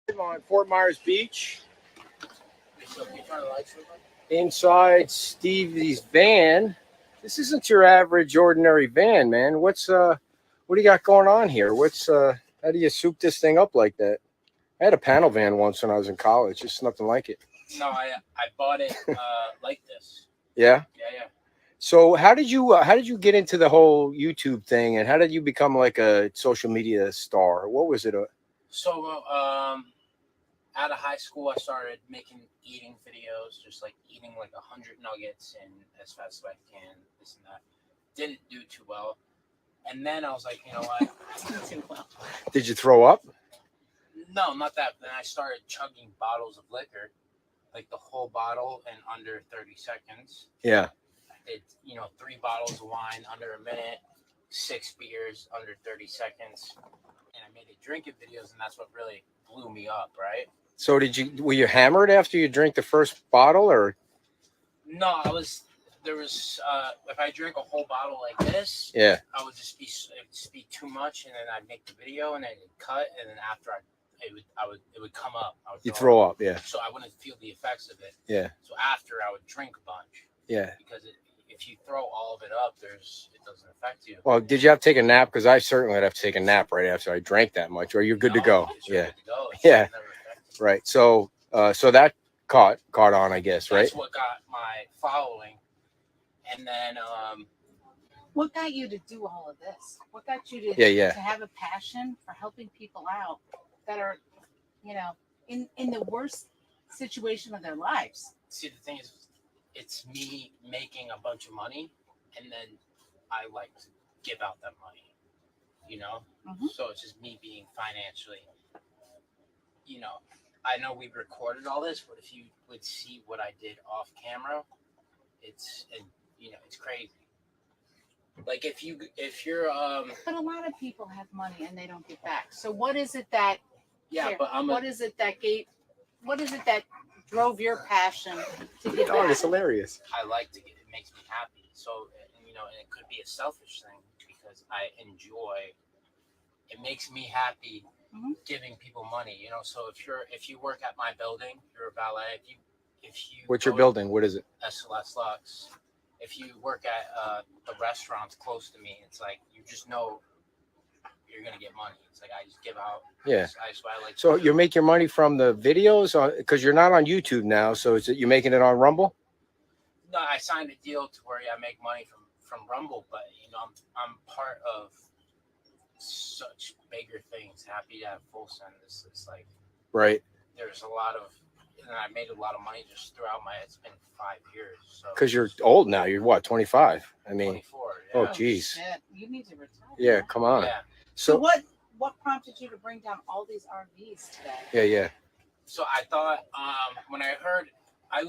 I'm on Fort Myers Beach, inside Stevie's van. This isn't your average, ordinary van, man. What do you got going on here? How do you soup this thing up like that? I had a panel van once when I was in college. It's nothing like it. No, I bought it like this. Yeah. Yeah. So how did you get into the whole YouTube thing, and how did you become like a social media star? What was it? So out of high school, I started making eating videos, just like eating like 100 nuggets and as fast as I can, this and that. Didn't do too well, and then I was like, you know what? I didn't do well. Did you throw up? No, not that. Then I started chugging bottles of liquor, like the whole bottle in under 30 seconds. Yeah. I did, 3 bottles of wine under a minute, 6 beers under 30 seconds, and I made it drinking videos, and that's what really blew me up, right? So were you hammered after you drank the first bottle, or? No, if I drink a whole bottle like this, yeah, I would it'd just be too much, and then I'd make the video, and then it'd cut, and then after it would come up. You throw up, yeah. So I wouldn't feel the effects of it. Yeah. So after I would drink a bunch. Yeah. Because if you throw all of it up, it doesn't affect you. Well, did you have to take a nap? Because I certainly would have to take a nap right after I drank that much. Or you're good to go. Yeah. Good to go. Yeah. Right. So that caught on, I guess, right? That's what got my following, and then what got you to do all of this? What got you to to have a passion for helping people out that are, in the worst situation of their lives? See, the thing is, it's me making a bunch of money, and then I like to give out that money, So it's just me being financially, I know we recorded all this, but if you would see what I did off camera, it's crazy. Like if you're But a lot of people have money and they don't give back. So what is it that what is it that drove your passion to give back? It's hilarious. I like to give. It makes me happy. So and it could be a selfish thing because I enjoy. It makes me happy giving people money. So if you work at my building, you're a valet. If you what's your building? What is it? SLS Lux. If you work at the restaurants close to me, it's like you just know you're gonna get money. It's like I just give out. Yeah. I like. So you make your money from the videos, because you're not on YouTube now. So is it you making it on Rumble? No, I signed a deal to where I make money from Rumble, but I'm part of such bigger things. Happy to have Full Send. It's like right. There's a lot of. And I made a lot of money just throughout it's been 5 years. So because you're old now. You're what, 25? I mean, 24. Yeah. Oh, geez. Yeah, you need to retire. Yeah, come on. Yeah. So what prompted you to bring down all these RVs today? Yeah. So I thought when I heard I've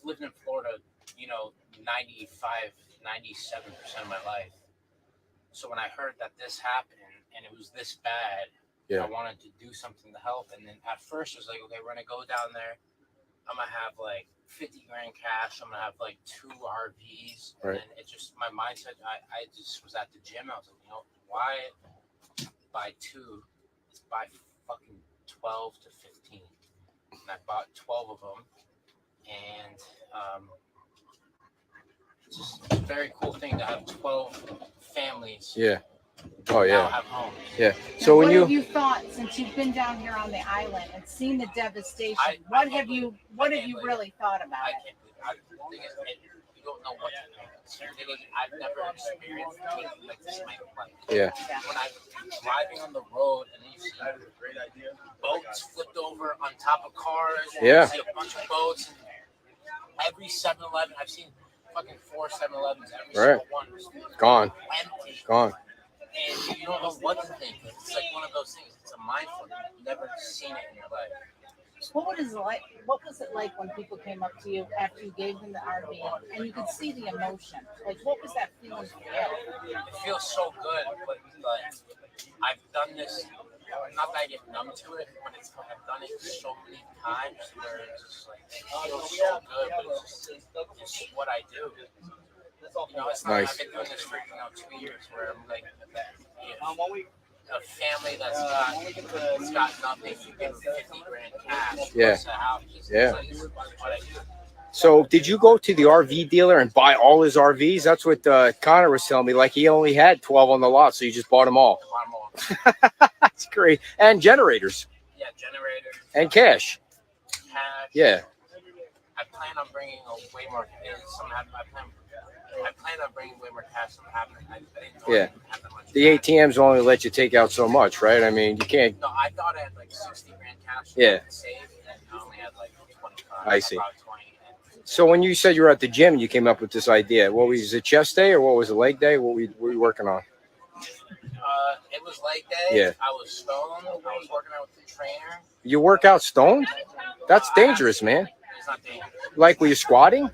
lived in Florida, 95, 97% of my life. So when I heard that this happened and it was this bad, I wanted to do something to help. And then at first it was like, okay, we're gonna go down there. I'm gonna have like 50 grand cash. I'm gonna have like 2 RVs. And then it just, my mindset, I just was at the gym. I was like, why buy 2? Let's buy fucking 12 to 15. And I bought 12 of them. And it's just a very cool thing to have 12 families. Yeah. Oh yeah. Have homes. Yeah. So what have you thought since you've been down here on the island and seen the devastation? What have you really thought about it? You don't know what to think. I've never experienced anything like this in my life. Yeah. When I'm driving on the road and you see boats flipped over on top of cars. Yeah. You see a bunch of boats. And every 7-Eleven, I've seen fucking 4 7-Elevens. Every single one was gone. Empty. Gone. And you don't know what to think. It's like one of those things. It's a mindful. You've never seen it in your life. What was it like when people came up to you after you gave them the RV and you could see the emotion? Like, what was that feeling for you? It feels so good, but I've done this. Not that I get numb to it, but I've done it so many times where it's just like it feels so good, but it's what I do. It's nice. I've been doing this for 2 years, where I'm like, a family that's got nothing, you give them 50 grand cash. Yeah. Plus a house. Yeah. Like, this is what I do. So did you go to the RV dealer and buy all his RVs? That's what Connor was telling me. Like he only had 12 on the lot, so you just bought them all. That's great. And generators. Yeah, generators. And cash. Yeah. I plan on bringing way more. I plan on bringing way more cash than happening. Yeah. The ATMs only let you take out so much, right? I mean, you can't. No, I thought I had like 60 grand cash. Yeah. Saved, and I only had like 25. I see. 20. So when you said you were at the gym, you came up with this idea. What was it, chest day or what was it, leg day? What were you working on? It was leg day. Yeah. I was stoned. I was working out with the trainer. You work out stoned? That's dangerous, man. It's not dangerous. Like, were you squatting?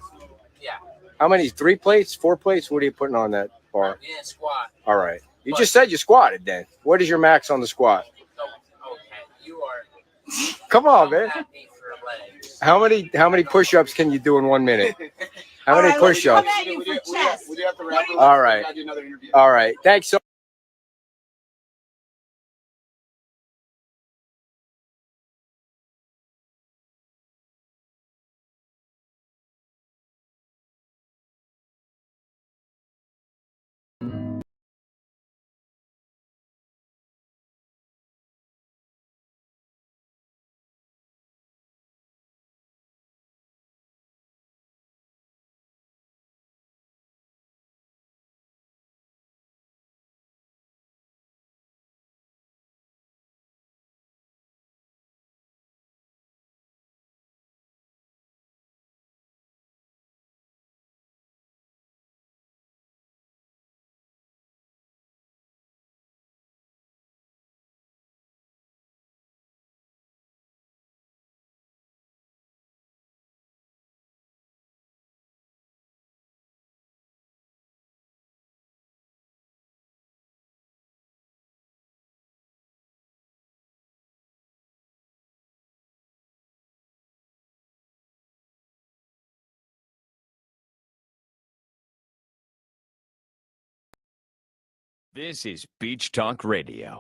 Yeah. How many? 3 plates? 4 plates? What are you putting on that bar? You didn't squat. All right. You just said you squatted then. What is your max on the squat? Okay. You are. Come on, man. How many push-ups can you do in 1 minute? How many push-ups? All right. All right. Thanks so This is Beach Talk Radio.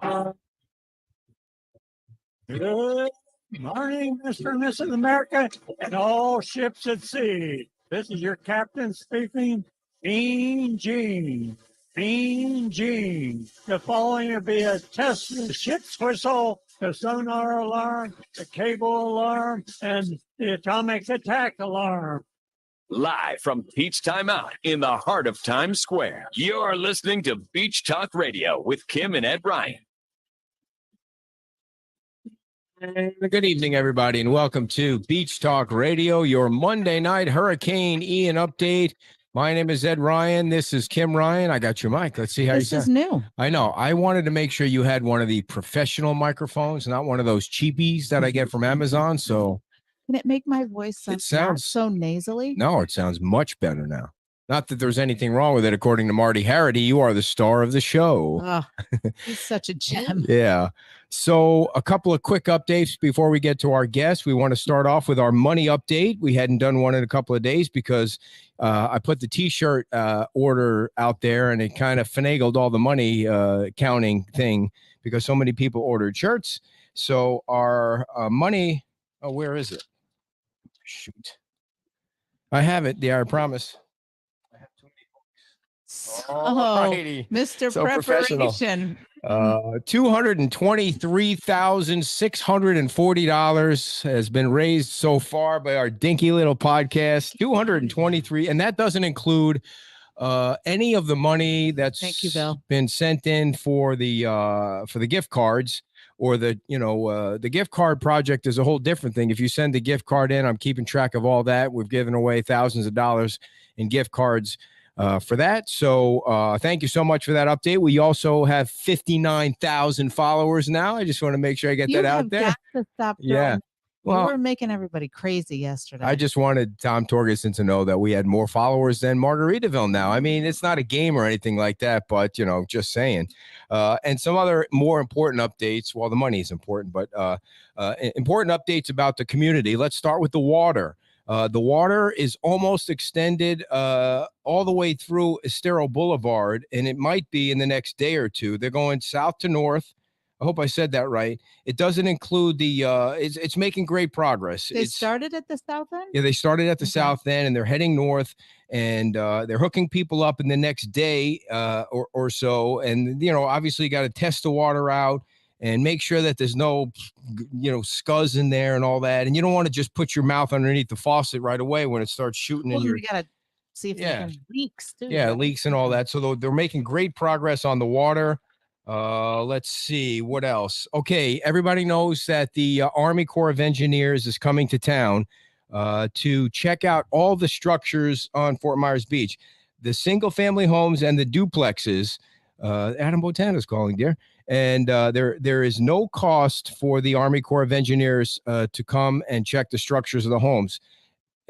Good morning, Mr. and Mrs. America, and all ships at sea. This is your captain speaking, Bean Jean. Bean Jean. The following will be a test of the ship's whistle, the sonar alarm, the cable alarm, and the atomic attack alarm. Live from Beach Time Out in the heart of Times Square. You're listening to Beach Talk Radio with Kim and Ed Ryan. Good evening, everybody, and welcome to Beach Talk Radio, your Monday night Hurricane Ian update. My name is Ed Ryan. This is Kim Ryan. I got your mic. Let's see how you sound. This is new. I know. I wanted to make sure you had one of the professional microphones, not one of those cheapies that I get from Amazon. So can it make my voice sound so nasally? No, it sounds much better now. Not that there's anything wrong with it. According to Marty Harity, you are the star of the show. Oh, he's such a gem. Yeah. So a couple of quick updates before we get to our guests. We want to start off with our money update. We hadn't done one in a couple of days because I put the T-shirt order out there and it kind of finagled all the money counting thing because so many people ordered shirts. So our money, where is it? Shoot. I have it. Yeah, I promise. I have too many books. Mr. So Preparation. $223,640 has been raised so far by our dinky little podcast. 223, and that doesn't include any of the money that's been sent in for the gift cards. Or the gift card project is a whole different thing. If you send the gift card in, I'm keeping track of all that. We've given away thousands of dollars in gift cards for that. So thank you so much for that update. We also have 59,000 followers now. I just want to make sure I get that out there. Got to stop yeah. Well, you were making everybody crazy yesterday. I just wanted Tom Torgerson to know that we had more followers than Margaritaville now. I mean, it's not a game or anything like that, but, just saying. And some other more important updates. Well, the money is important, but important updates about the community. Let's start with the water. The water is almost extended all the way through Estero Boulevard, and it might be in the next day or two. They're going south to north I hope I said that right. It doesn't include the. It's making great progress. They started at the south end. Yeah, they started at the south end, and they're heading north, and they're hooking people up in the next day or so. And obviously, you got to test the water out and make sure that there's no, scuzz in there and all that. And you don't want to just put your mouth underneath the faucet right away when it starts shooting in your. You got to see if there's leaks too. Yeah, right? Leaks and all that. So they're making great progress on the water. Let's see what else. Okay, everybody knows that the Army Corps of Engineers is coming to town to check out all the structures on Fort Myers Beach, the single-family homes and the duplexes. Adam Botana is calling, dear. And there is no cost for the Army Corps of Engineers to come and check the structures of the homes.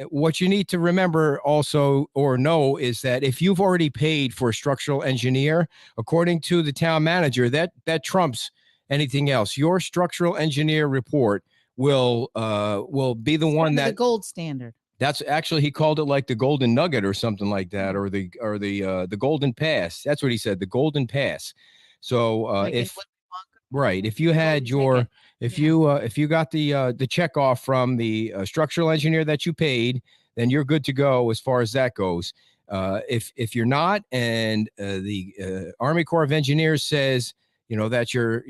What you need to remember also or know is that if you've already paid for a structural engineer, according to the town manager, that trumps anything else. Your structural engineer report will be the one that the gold standard. That's actually, he called it like the golden nugget or something like that, or the golden pass. That's what he said, the golden pass. So Like if you had your if you got the check off from the structural engineer that you paid, then you're good to go as far as that goes. If you're not, and the Army Corps of Engineers says that you're,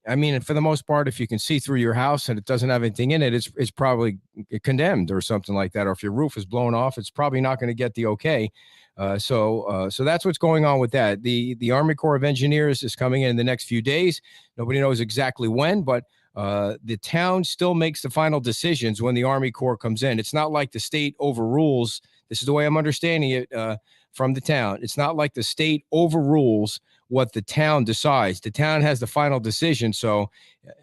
I mean, for the most part, if you can see through your house and it doesn't have anything in it, it's probably condemned or something like that. Or if your roof is blown off, it's probably not going to get the okay. So that's what's going on with that. The Army Corps of Engineers is coming in the next few days. Nobody knows exactly when, but the town still makes the final decisions when the Army Corps comes in. It's not like the state overrules. This is the way I'm understanding it from the town. It's not like the state overrules what the town decides. The town has the final decision. So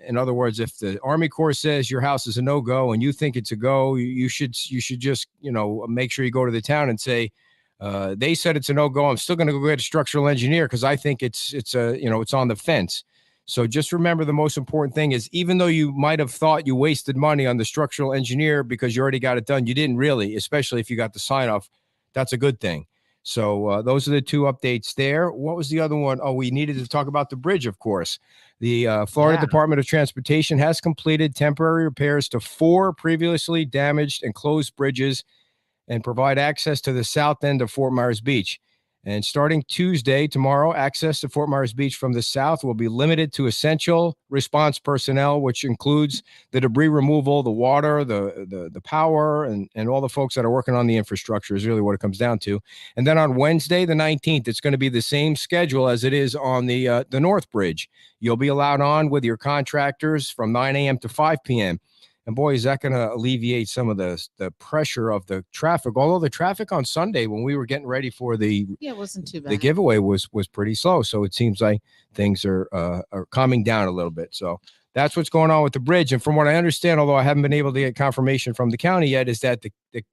in other words, if the Army Corps says your house is a no-go and you think it's a go, you should just, make sure you go to the town and say, they said it's a no-go. I'm still going to go get a structural engineer because I think it's on the fence. So just remember, the most important thing is, even though you might have thought you wasted money on the structural engineer because you already got it done, you didn't really, especially if you got the sign off. That's a good thing. So those are the two updates there. What was the other one? Oh, we needed to talk about the bridge, of course. The Florida Department of Transportation has completed temporary repairs to 4 previously damaged and closed bridges and provide access to the south end of Fort Myers Beach. And starting Tuesday, tomorrow, access to Fort Myers Beach from the south will be limited to essential response personnel, which includes the debris removal, the water, the power, and all the folks that are working on the infrastructure is really what it comes down to. And then on Wednesday, the 19th, it's going to be the same schedule as it is on the North Bridge. You'll be allowed on with your contractors from 9 a.m. to 5 p.m. And boy, is that going to alleviate some of the pressure of the traffic. Although the traffic on Sunday, when we were getting ready for it wasn't too bad. The giveaway was pretty slow. So it seems like things are calming down a little bit. So that's what's going on with the bridge. And from what I understand, although I haven't been able to get confirmation from the county yet, is that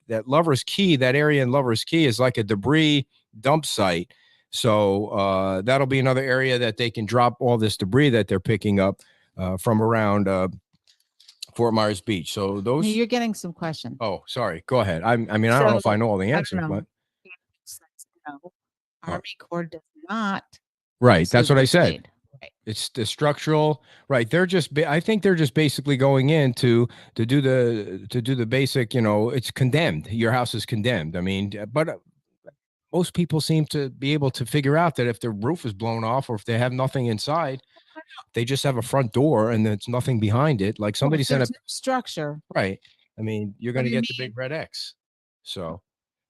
that Lover's Key, that area in Lover's Key, is like a debris dump site. So that'll be another area that they can drop all this debris that they're picking up from around Fort Myers Beach. So those. You're getting some questions. Oh, sorry. Go ahead. I don't know if I know all the answers, but Army Corps does not. Right. That's what I said. Right. It's the structural. Right. I think they're just basically going in to do the basic. It's condemned. Your house is condemned. I mean, but most people seem to be able to figure out that if their roof is blown off or if they have nothing inside, they just have a front door and there's nothing behind it. Like somebody said, no structure. Right. I mean, you're going to get the big red X. So,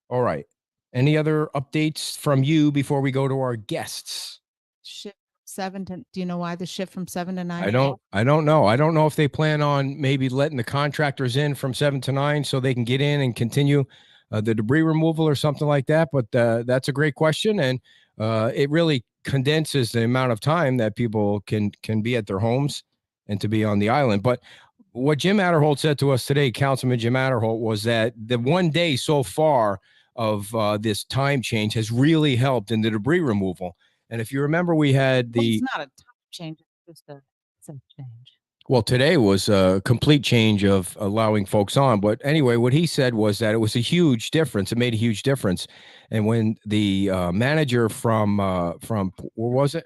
all right. Any other updates from you before we go to our guests? Shift 7 to. Do you know why the shift from 7 to 9? I don't know. I don't know if they plan on maybe letting the contractors in from 7 to 9 so they can get in and continue the debris removal or something like that. But that's a great question, and it really condenses the amount of time that people can be at their homes and to be on the island. But what Jim Adderholt said to us today, Councilman Jim Adderholt, was that the one day so far of this time change has really helped in the debris removal. And if you remember, we had it's not a time change, it's just a change. Well, today was a complete change of allowing folks on. But anyway, what he said was that it was a huge difference. It made a huge difference. And when the manager from where was it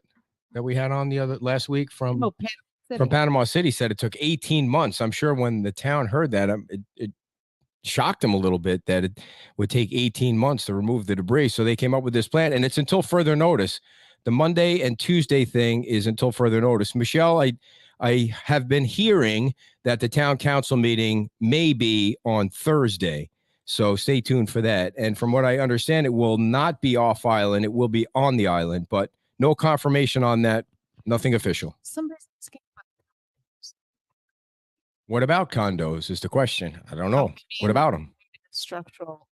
that we had on the last week from City. Panama City said it took 18 months. I'm sure when the town heard that, it shocked them a little bit that it would take 18 months to remove the debris. So they came up with this plan, and it's until further notice. The Monday and Tuesday thing is until further notice. Michelle, I have been hearing that the town council meeting may be on Thursday. So stay tuned for that. And from what I understand, it will not be off island. It will be on the island, but no confirmation on that. Nothing official. Somebody's asking What about condos is the question. I don't know. What about them? Structural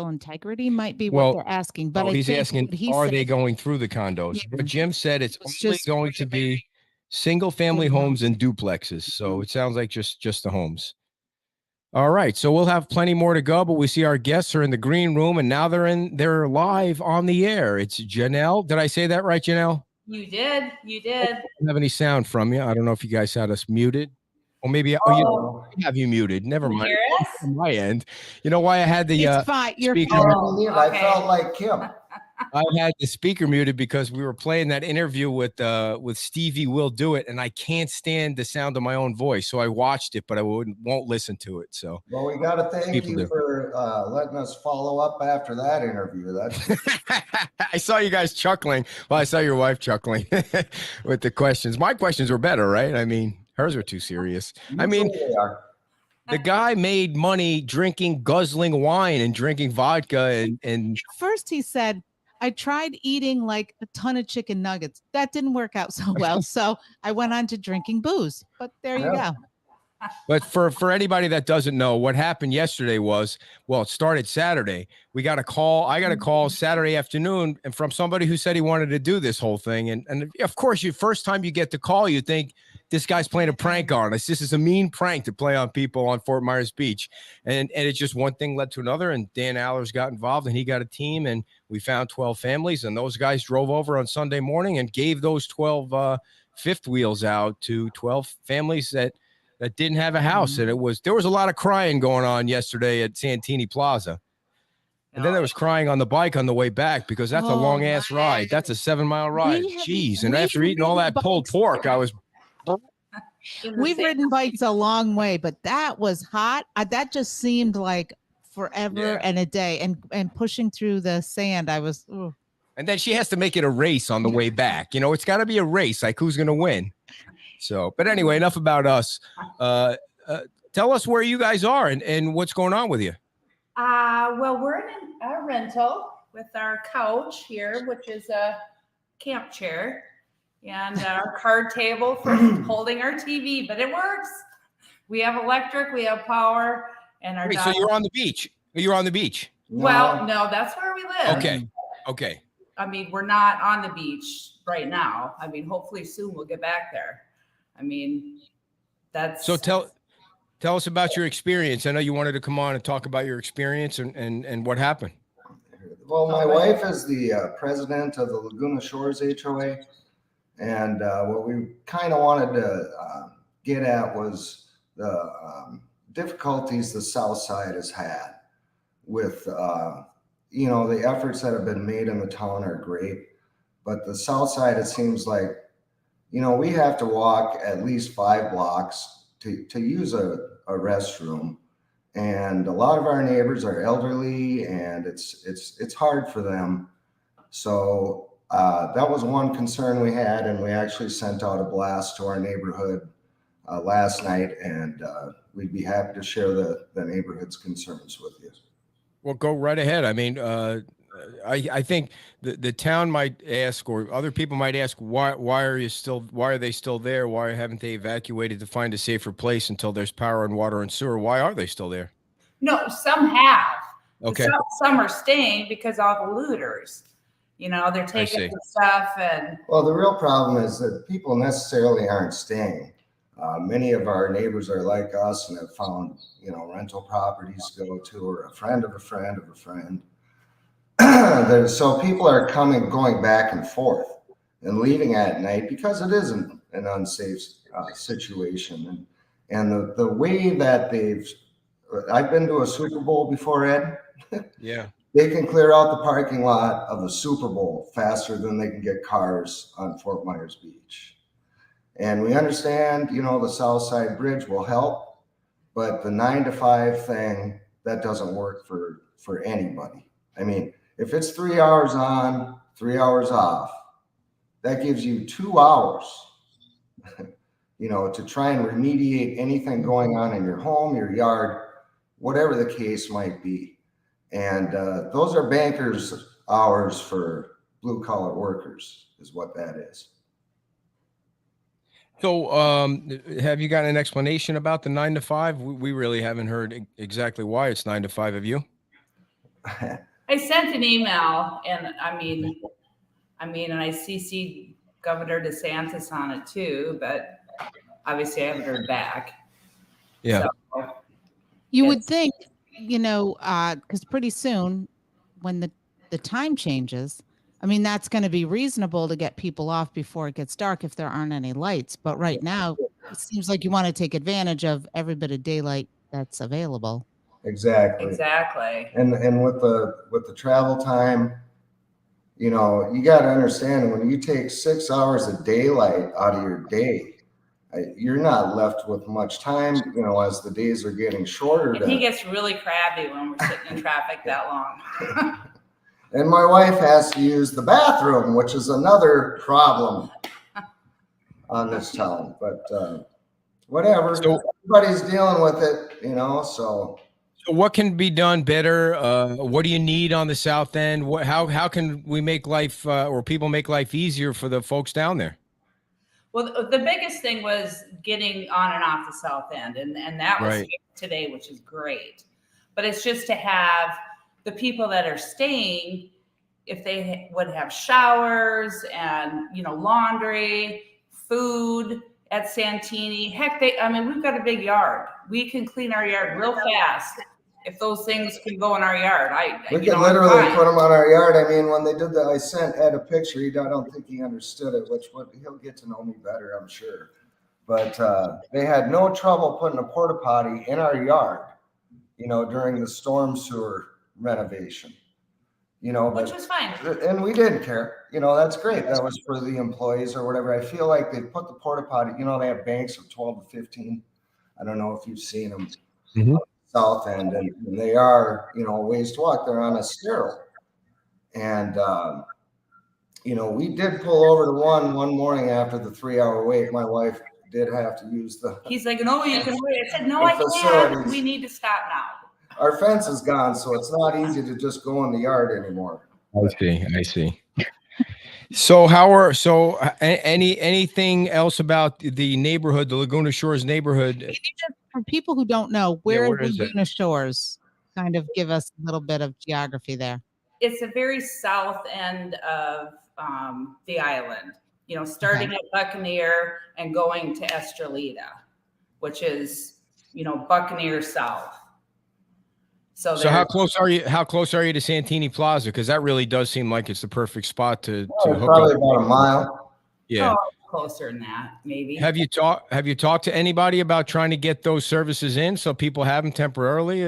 integrity might be what they're asking, but he's asking, are they going through the condos? Yeah. But Jim said it's only just going to be single family homes and duplexes. So it sounds like just the homes. All right. So we'll have plenty more to go, but we see our guests are in the green room, and now they're live on the air. It's Janelle. Did I say that right, Janelle? You did. I don't have any sound from you. I don't know if you guys had us muted. Or maybe you have you muted. Never mind. Hear us? On my end. You know why I had the it's fine. You're speaker? I felt like Kim. I had the speaker muted because we were playing that interview with Stevie Will Do It, and I can't stand the sound of my own voice. So I watched it, but I won't listen to it. So well, we got to thank you for letting us follow up after that interview. I saw you guys chuckling. Well, I saw your wife chuckling with the questions. My questions were better, right? I mean, hers were too serious. I mean, the guy made money drinking, guzzling wine and drinking vodka. And first he said, I tried eating like a ton of chicken nuggets. That didn't work out so well. So I went on to drinking booze. But there you go. But for anybody that doesn't know, what happened yesterday was, well, it started Saturday. I got a call Saturday afternoon and from somebody who said he wanted to do this whole thing. And of course, first time you get the call, you think this guy's playing a prank on us. This is a mean prank to play on people on Fort Myers Beach. And it's just one thing led to another. And Dan Allers got involved and he got a team and we found 12 families. And those guys drove over on Sunday morning and gave those 12 fifth wheels out to 12 families that didn't have a house. And there was a lot of crying going on yesterday at Santini Plaza. And then there was crying on the bike on the way back because that's a long ass ride. That's a 7-mile ride. Jeez. And after eating all that pulled pork, I was. We've ridden bikes a long way, but that was hot. That just seemed like forever and a day. And pushing through the sand, I was. Ooh. And then she has to make it a race on the way back. You know, it's got to be a race. Like who's going to win? So, but anyway, enough about us. Tell us where you guys are and what's going on with you. Well, we're in a rental with our couch here, which is a camp chair, and our card table for holding our TV, but it works. We have electric, we have power, and our so you're on the beach. You're on the beach. Well, no, that's where we live. Okay. I mean, we're not on the beach right now. I mean, hopefully soon we'll get back there. I mean, that's so tell us about your experience. I know you wanted to come on and talk about your experience and what happened. Well, my wife is the president of the Laguna Shores HOA. And what we kind of wanted to get at was the difficulties the South Side has had with, the efforts that have been made in the town are great. But the South Side, it seems like, we have to walk at least 5 blocks to use a restroom. And a lot of our neighbors are elderly and it's hard for them. So that was one concern we had. And we actually sent out a blast to our neighborhood last night. And we'd be happy to share the neighborhood's concerns with you. Well, go right ahead. I mean, I think the town might ask, or other people might ask, why are they still there? Why haven't they evacuated to find a safer place until there's power and water and sewer? Why are they still there? No, some have. Okay. Some are staying because all the looters, they're taking the stuff and. Well, the real problem is that people necessarily aren't staying. Many of our neighbors are like us and have found, rental properties to go to, or a friend of a friend of a friend. So people are going back and forth and leaving at night because it is an unsafe situation. And the way that I've been to a Super Bowl before, Ed. Yeah. They can clear out the parking lot of the Super Bowl faster than they can get cars on Fort Myers Beach. And we understand, you know, the South Side Bridge will help, but the 9 to 5 thing, that doesn't work for anybody. I mean, if it's 3 hours on, 3 hours off, that gives you 2 hours, you know, to try and remediate anything going on in your home, your yard, whatever the case might be. And those are bankers' hours for blue collar workers, is what that is. So, have you got an explanation about the 9 to 5? We really haven't heard exactly why it's 9 to 5. Have you? I sent an email, and I mean, and I CC'd Governor DeSantis on it too, but obviously I haven't heard back. Yeah. So, you would think, you know, because pretty soon when the time changes, I mean, that's going to be reasonable to get people off before it gets dark if there aren't any lights. But right now, it seems like you want to take advantage of every bit of daylight that's available. Exactly. And with the travel time, you know, you got to understand, when you take 6 hours of daylight out of your day, you're not left with much time, you know, as the days are getting shorter. And he gets really crabby when we're sitting in traffic that long. And my wife has to use the bathroom, which is another problem on this town. But whatever, so, everybody's dealing with it, you know. So what can be done better? What do you need on the south end? How can we make life or people make life easier for the folks down there? Well, the biggest thing was getting on and off the south end, and that was today, which is great. But it's just to have the people that are staying, if they would have showers and, you know, laundry, food at Santini. Heck, I mean, we've got a big yard. We can clean our yard real fast if those things can go in our yard. We can literally put them on our yard. I mean, when they did that, I sent Ed a picture. I don't think he understood it, he'll get to know me better, I'm sure. But they had no trouble putting a porta potty in our yard, you know, during the storm sewer renovation, you know, which was fine. And we didn't care, you know. That's great. That was for the employees or whatever. I feel like they put the porta potty, you know, they have banks of 12 to 15. I don't know if you've seen them. Mm-hmm. South end, and they are, you know, a ways to walk. They're on a sterile. And you know, we did pull over to one morning after the 3-hour wait. My wife did have to use the he's like, no, you can wait. I said, no, I can't. We need to stop now. Our fence is gone, so it's not easy to just go in the yard anymore. I see. So anything else about the neighborhood, the Laguna Shores neighborhood? For people who don't know, where is Laguna Shores? Kind of give us a little bit of geography there. It's the very south end of the island, you know, starting at Buccaneer and going to Estrelita, which is, you know, Buccaneer south. So how close are you? How close are you to Santini Plaza? Because that really does seem like it's the perfect spot to hook probably up. About a mile. Yeah. Oh, closer than that, maybe. Have you talked to anybody about trying to get those services in so people have them temporarily?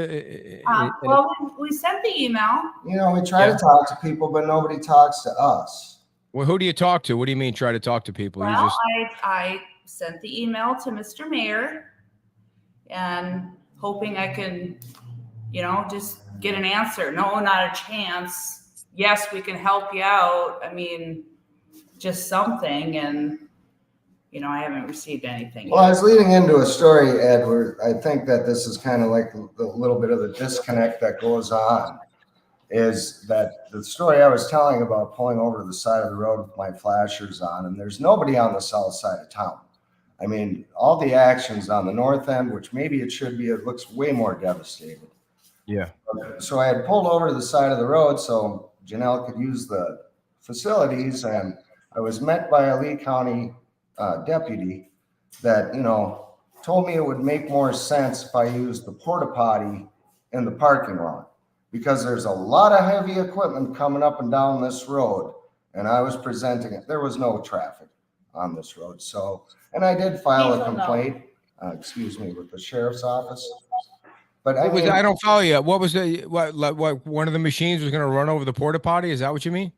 Well, we sent the email. You know, we try to talk to people, but nobody talks to us. Well, who do you talk to? What do you mean try to talk to people? Well, I sent the email to Mr. Mayor and hoping I can, you know, just get an answer. No, not a chance. Yes, we can help you out. I mean, just something. And, you know, I haven't received anything. Well, I was leading into a story, Edward. I think that this is kind of like the little bit of the disconnect that goes on, is that the story I was telling about pulling over to the side of the road with my flashers on, and there's nobody on the south side of town. I mean, all the actions on the north end, which maybe it should be, it looks way more devastated. Yeah. So I had pulled over to the side of the road so Janelle could use the facilities, and I was met by a Lee County deputy that, you know, told me it would make more sense if I used the porta potty in the parking lot, because there's a lot of heavy equipment coming up and down this road, and I was presenting it. There was no traffic on this road. So, and I did file a complaint, with the sheriff's office. But I don't follow you. What was what one of the machines was going to run over the porta potty? Is that what you mean?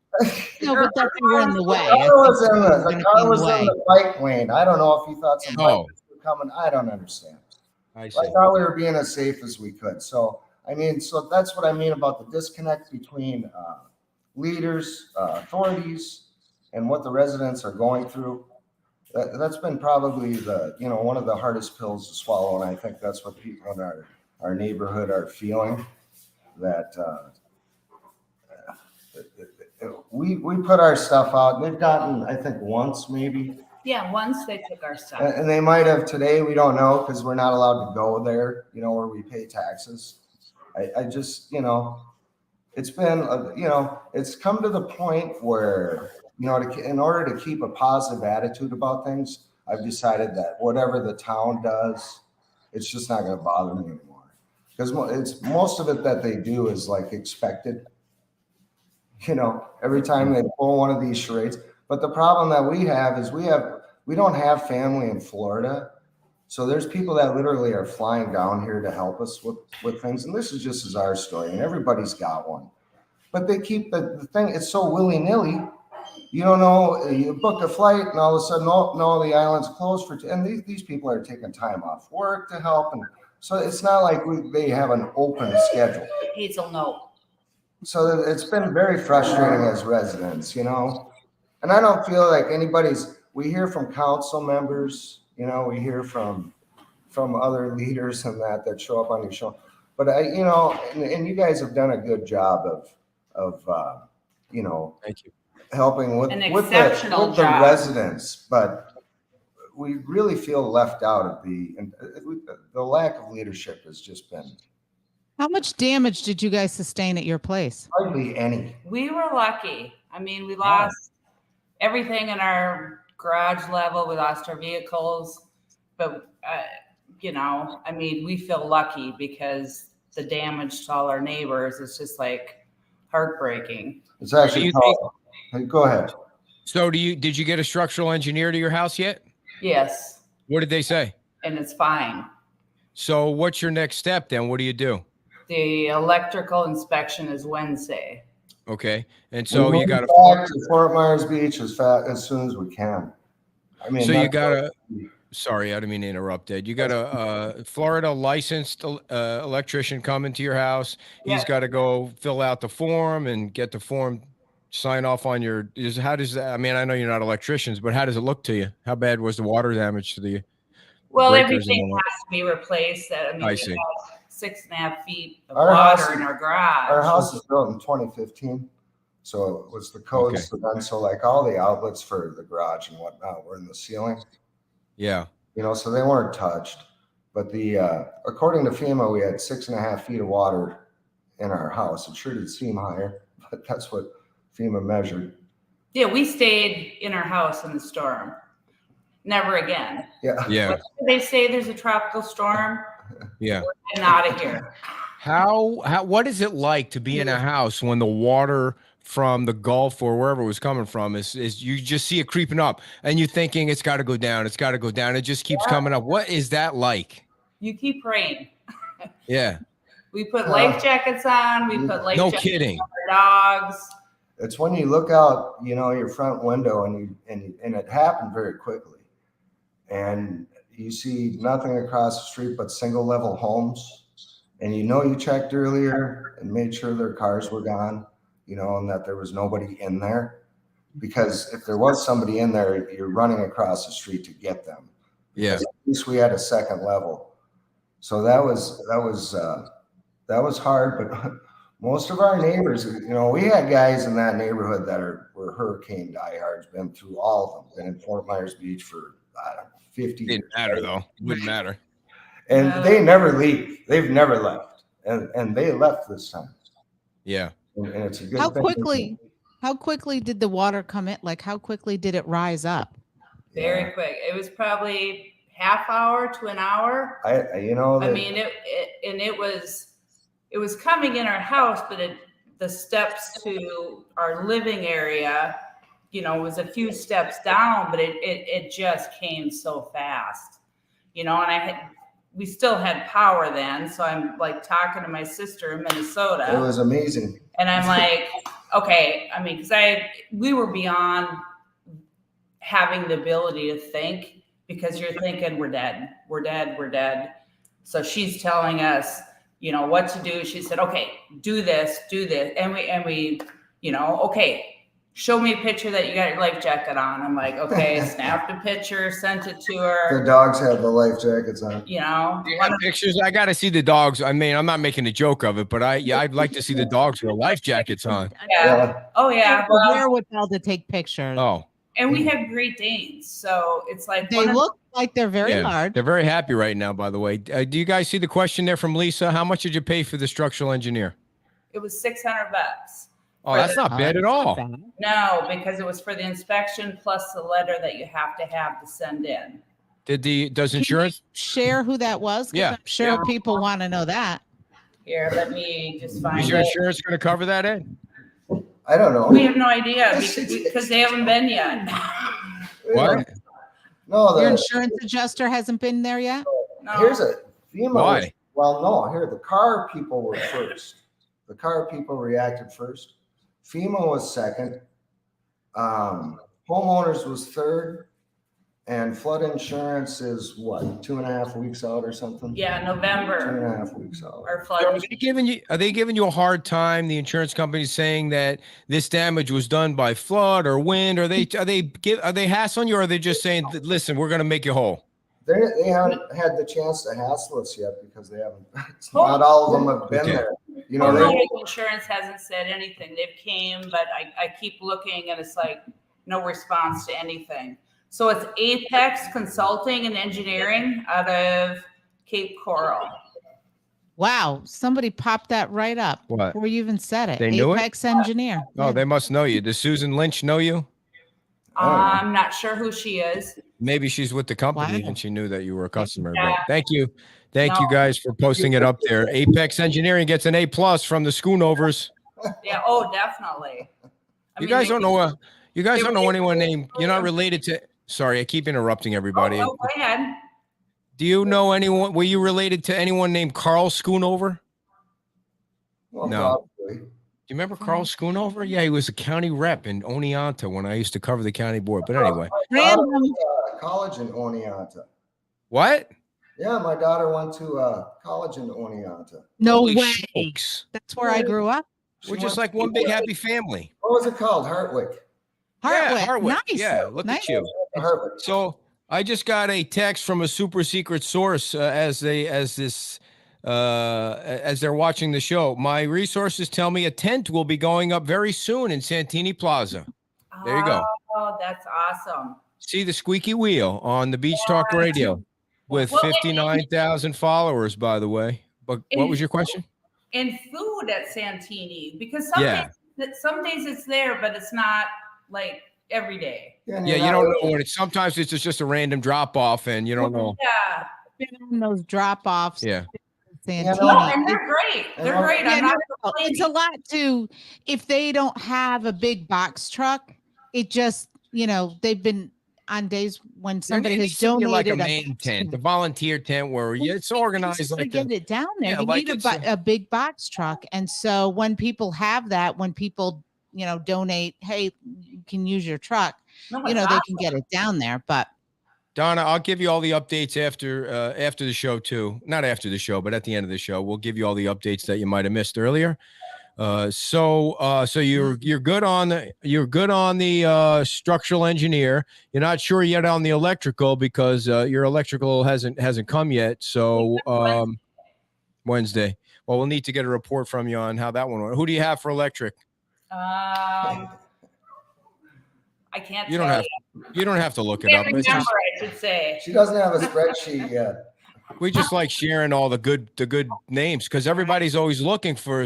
No, but that they were in the way. The car was in the bike lane. I don't know if he thought some bikers were coming. I don't understand. I thought we were being as safe as we could. So, I mean, so that's what I mean about the disconnect between leaders, authorities, and what the residents are going through. That's been probably one of the hardest pills to swallow, and I think that's what people in our neighborhood are feeling. That we put our stuff out. They've gotten, I think, once maybe. Yeah, once they took our stuff. And they might have today. We don't know because we're not allowed to go there. Where we pay taxes. I just it's been it's come to the point where in order to keep a positive attitude about things, I've decided that whatever the town does, it's just not going to bother me anymore because it's most of it that they do is like expected. Every time they pull one of these charades. But the problem that we have is we don't have family in Florida. So there's people that literally are flying down here to help us with things. And this is just as our story, and everybody's got one. But they keep the thing, it's so willy-nilly. You don't know, you book a flight and all of a sudden, no, the island's closed and these people are taking time off work to help. And so it's not like they have an open schedule. Hazel, no. So it's been very frustrating as residents, and I don't feel like we hear from council members, we hear from other leaders and that show up on your show, but and you guys have done a good job of thank you, helping with the residents, but we really feel left out of the lack of leadership has just been. How much damage did you guys sustain at your place? Hardly any. We were lucky. I mean, we lost everything in our garage level. We lost our vehicles, but I mean, we feel lucky because the damage to all our neighbors is just like heartbreaking. It's actually go ahead. So did you get a structural engineer to your house yet? Yes. What did they say? And it's fine. So what's your next step then? What do you do? The electrical inspection is Wednesday. Okay. And so you got to Fort Myers Beach as soon as we can. I mean, so you got sorry, I didn't mean to interrupt, Ed. You got a Florida licensed electrician coming to your house. He's got to go fill out the form and get the form, sign off on how does that, I mean, I know you're not electricians, but how does it look to you? How bad was the water damage to the Well, everything has to be replaced. I see. 6.5 feet of water in our garage. Our house was built in 2015. So it was the codes for them. So like all the outlets for the garage and whatnot were in the ceiling. Yeah. So they weren't touched. But according to FEMA, we had 6.5 feet of water in our house. It sure did seem higher, but that's what FEMA measured. Yeah, we stayed in our house in the storm. Never again. Yeah. What do they say there's a tropical storm? Yeah. And out of here. What is it like to be in a house when the water from the Gulf or wherever it was coming from is you just see it creeping up and you're thinking it's got to go down. It's got to go down. It just keeps coming up. What is that like? You keep praying. Yeah. We put life jackets on. We put life jackets kidding. on our dogs. It's when you look out, your front window and it happened very quickly. And you see nothing across the street but single level homes. And you checked earlier and made sure their cars were gone, and that there was nobody in there. Because if there was somebody in there, you're running across the street to get them. Yeah. At least we had a second level. So that was hard, but most of our neighbors, we had guys in that neighborhood that were hurricane diehards, been through all of them, been in Fort Myers Beach for 50 years. Didn't matter though. Wouldn't matter. And they never leave. They've never left. And they left this time. Yeah. And it's a good thing. How quickly did the water come in? Like how quickly did it rise up? Very quick. It was probably half hour to an hour. It was coming in our house, but the steps to our living area, was a few steps down, but it just came so fast, and we still had power then. So I'm like talking to my sister in Minnesota. It was amazing. And I'm like, okay, I mean, because we were beyond having the ability to think, because you're thinking we're dead, we're dead, we're dead. So she's telling us, you know, what to do. She said, okay, do this, and we, you know, okay, show me a picture that you got your life jacket on. I'm like, okay, snapped a picture, sent it to her. The dogs have the life jackets on. You know, do you have pictures? I got to see the dogs. I mean, I'm not making a joke of it, but I'd like to see the dogs with life jackets on. Yeah. Oh yeah. Well, wherewithal to take pictures. Oh. And we have Great Danes, so it's like they look like they're very large. They're very happy right now, by the way. Do you guys see the question there from Lisa? How much did you pay for the structural engineer? It was $600. Oh, that's not bad at all. No, because it was for the inspection plus the letter that you have to send in. Does insurance share who that was? Yeah, I'm sure people want to know that. Here, let me just find. Is your insurance going to cover that, Ed? I don't know. We have no idea because they haven't been yet. What? No, your insurance adjuster hasn't been there yet. No. Here's a FEMA. Why? Well, no. Here, the car people were first. The car people reacted first. FEMA was second. Homeowners was third. And flood insurance is what, 2.5 weeks out or something? Yeah, November. 2.5 weeks out. Our flood. Are they giving you a hard time? The insurance company saying that this damage was done by flood or wind? Are they hassling you, or are they just saying, listen, we're going to make you whole? They haven't had the chance to hassle us yet because they haven't. Not all of them have been there. You know, insurance hasn't said anything. They've came, but I keep looking and it's like no response to anything. So it's Apex Consulting and Engineering out of Cape Coral. Wow, somebody popped that right up. What? Before you even said it. They knew it? Apex Engineer. Oh, they must know you. Does Susan Lynch know you? I'm not sure who she is. Maybe she's with the company Wow. and she knew that you were a customer. Yeah. But thank you. Thank you guys for posting it up there. Apex Engineering gets an A+ from the Schoonovers. Yeah, oh, definitely. You guys don't know anyone named, you're not related to, sorry, I keep interrupting everybody. Oh, go ahead. Do you know anyone, were you related to anyone named Carl Schoonover? well, No. probably. Do you remember Carl Schoonover? Yeah, he was a county rep in Oneonta when I used to cover the county board. But anyway. Random. College in Oneonta. What? Yeah, my daughter went to college in Oneonta. No Holy way. smokes. That's where I grew up. We're just like one big happy family. What was it called? Hartwick. Yeah, Hartwick. Nice. Yeah, look Nice. at you. Hartwick. So I just got a text from a super secret source as they're watching the show. My resources tell me a tent will be going up very soon in Santini Plaza. There you go. Oh, that's awesome. See the squeaky wheel on the Beach Talk Radio with 59,000 followers, by the way. But what was your question? And food at Santini, because some days it's there, but it's not like every day. Yeah, you don't know what it's. Sometimes it's just a random drop off, and you don't know. Yeah. Been on those drop offs. Yeah. Santini. No, and they're great. They're great. Yeah, I'm not it's a lot to, if they don't have a big box truck, it just, they've been on days when somebody has donated like a main tent, the volunteer tent where it's organized to like get it down there. Yeah, You like need a big box truck. And so when people have that, when people, donate, hey, you can use your truck, they can get it down there. But Donna, I'll give you all the updates after the show too. Not after the show, but at the end of the show, we'll give you all the updates that you might have missed earlier. So you're good on the structural engineer. You're not sure yet on the electrical because your electrical hasn't come yet. So Wednesday. Well, we'll need to get a report from you on how that one went. Who do you have for electric? I can't. You don't have to look it up. Remember, I should say. She doesn't have a spreadsheet yet. We just like sharing all the good names because everybody's always looking for,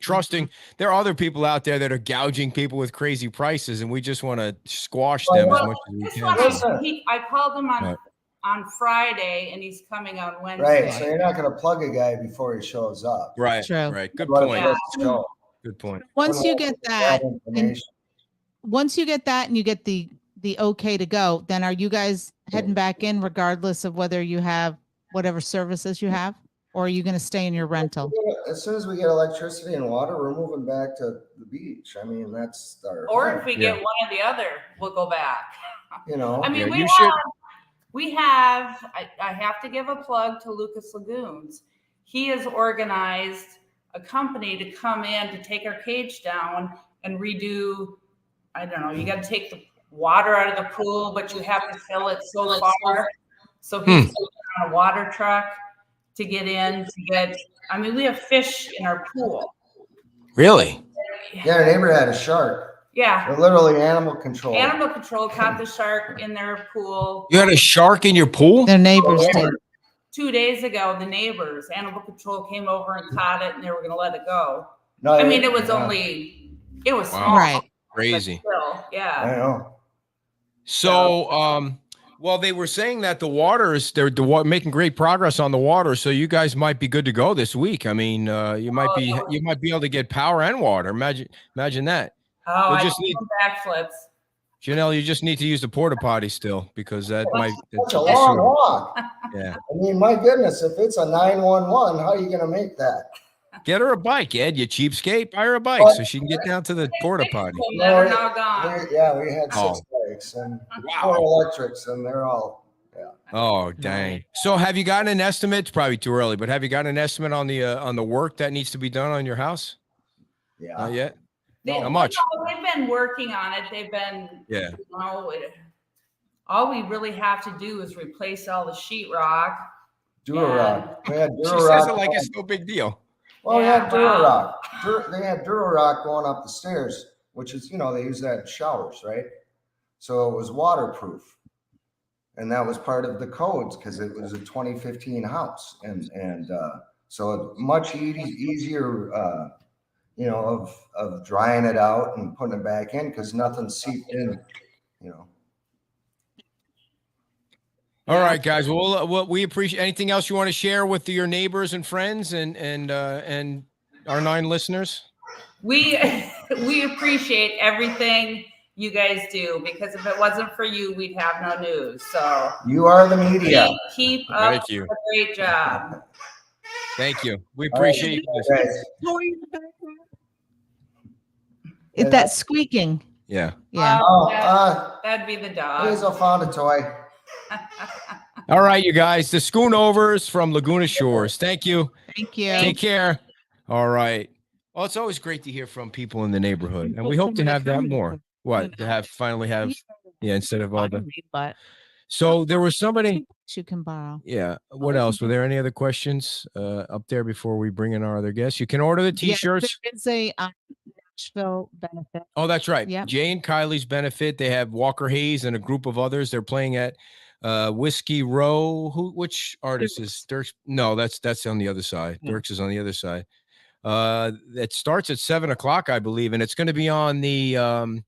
trusting. There are other people out there that are gouging people with crazy prices, and we just want to squash them as much as we can. I called him on Friday, and he's coming on Wednesday. Right, so you're not going to plug a guy before he shows up. Right, True. Right. Good point. Yeah. Good point. once you get that, and you get the okay to go, then are you guys heading back in regardless of whether you have whatever services you have? or are you going to stay in your rental? As soon as we get electricity and water, we're moving back to the beach. I mean, that's our. Or if we get one or the other, we'll go back. You know, I mean, I have to give a plug to Lucas Lagoons. He has organized a company to come in to take our cage down and redo. I don't know, you got to take the water out of the pool, but you have to fill it so far. So he's on a water truck to get in to get. I mean, we have fish in our pool. Really? Yeah, our neighbor had a shark. Yeah. They're literally animal control. Animal control caught the shark in their pool. You had a shark in your pool? Their neighbors did. 2 days ago, the neighbors, animal control came over and caught it, and they were going to let it go. No, I mean, it was small. Right. Crazy. Still, yeah. I know. So, well, they were saying that they're making great progress on the water. So you guys might be good to go this week. I mean, you might be able to get power and water. Imagine that. Oh, I just need backflips. Janelle, you just need to use the porta potty still, because that's a long walk. Yeah. I mean, my goodness, if it's a 911, how are you going to make that? Get her a bike, Ed. You cheapskate. Buy her a bike so she can get down to the porta potty. They're now gone. We had 6 bikes and 4 electrics, and they're all. Yeah. Oh, dang. So have you gotten an estimate? It's probably too early, but have you gotten an estimate on the work that needs to be done on your house? Yeah. Not yet? No. How much? They've been working on it. They've been, all we really have to do is replace all the sheetrock. Durarock. We had Durarock. She says it like it's no big deal. Well, we had Durarock. They had Durarock going up the stairs, which is, they use that in showers, right? So it was waterproof. And that was part of the codes because it was a 2015 house. And so much easier, of drying it out and putting it back in because nothing seeped in, All right, guys. Well, we appreciate anything else you want to share with your neighbors and friends and our 9 listeners. We appreciate everything you guys do, because if it wasn't for you, we'd have no news. So you are the media. Keep up a great job. Thank you. We appreciate you. It's that squeaking. Yeah. Yeah. That'd be the dog. Hazel found a toy. All right, you guys. The Schoonovers from Laguna Shores. Thank you. Thank you. Take care. All right. Well, it's always great to hear from people in the neighborhood, and we hope to have that more. What to finally have instead of all the. But so there was somebody you can borrow. Yeah. What else? Were there any other questions up there before we bring in our other guests? You can order the T-shirts. There is a Nashville benefit. Oh, that's right. Yep. Jay and Kylie's benefit. They have Walker Hayes and a group of others. They're playing at Whiskey Row. Which artist is Dirks? No, that's on the other side. Yeah. Dirks is on the other side. It starts at 7:00, I believe, and it's going to be on the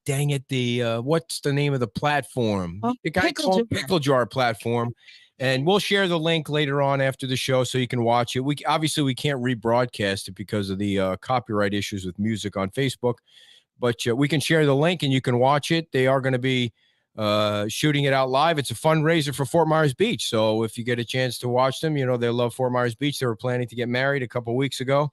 dang it, the what's the name of the platform? The guy called Pickle Jar platform. And we'll share the link later on after the show so you can watch it. We can't rebroadcast it because of the copyright issues with music on Facebook, but we can share the link and you can watch it. They are going to be shooting it out live. It's a fundraiser for Fort Myers Beach. So if you get a chance to watch them, they love Fort Myers Beach. They were planning to get married a couple of weeks ago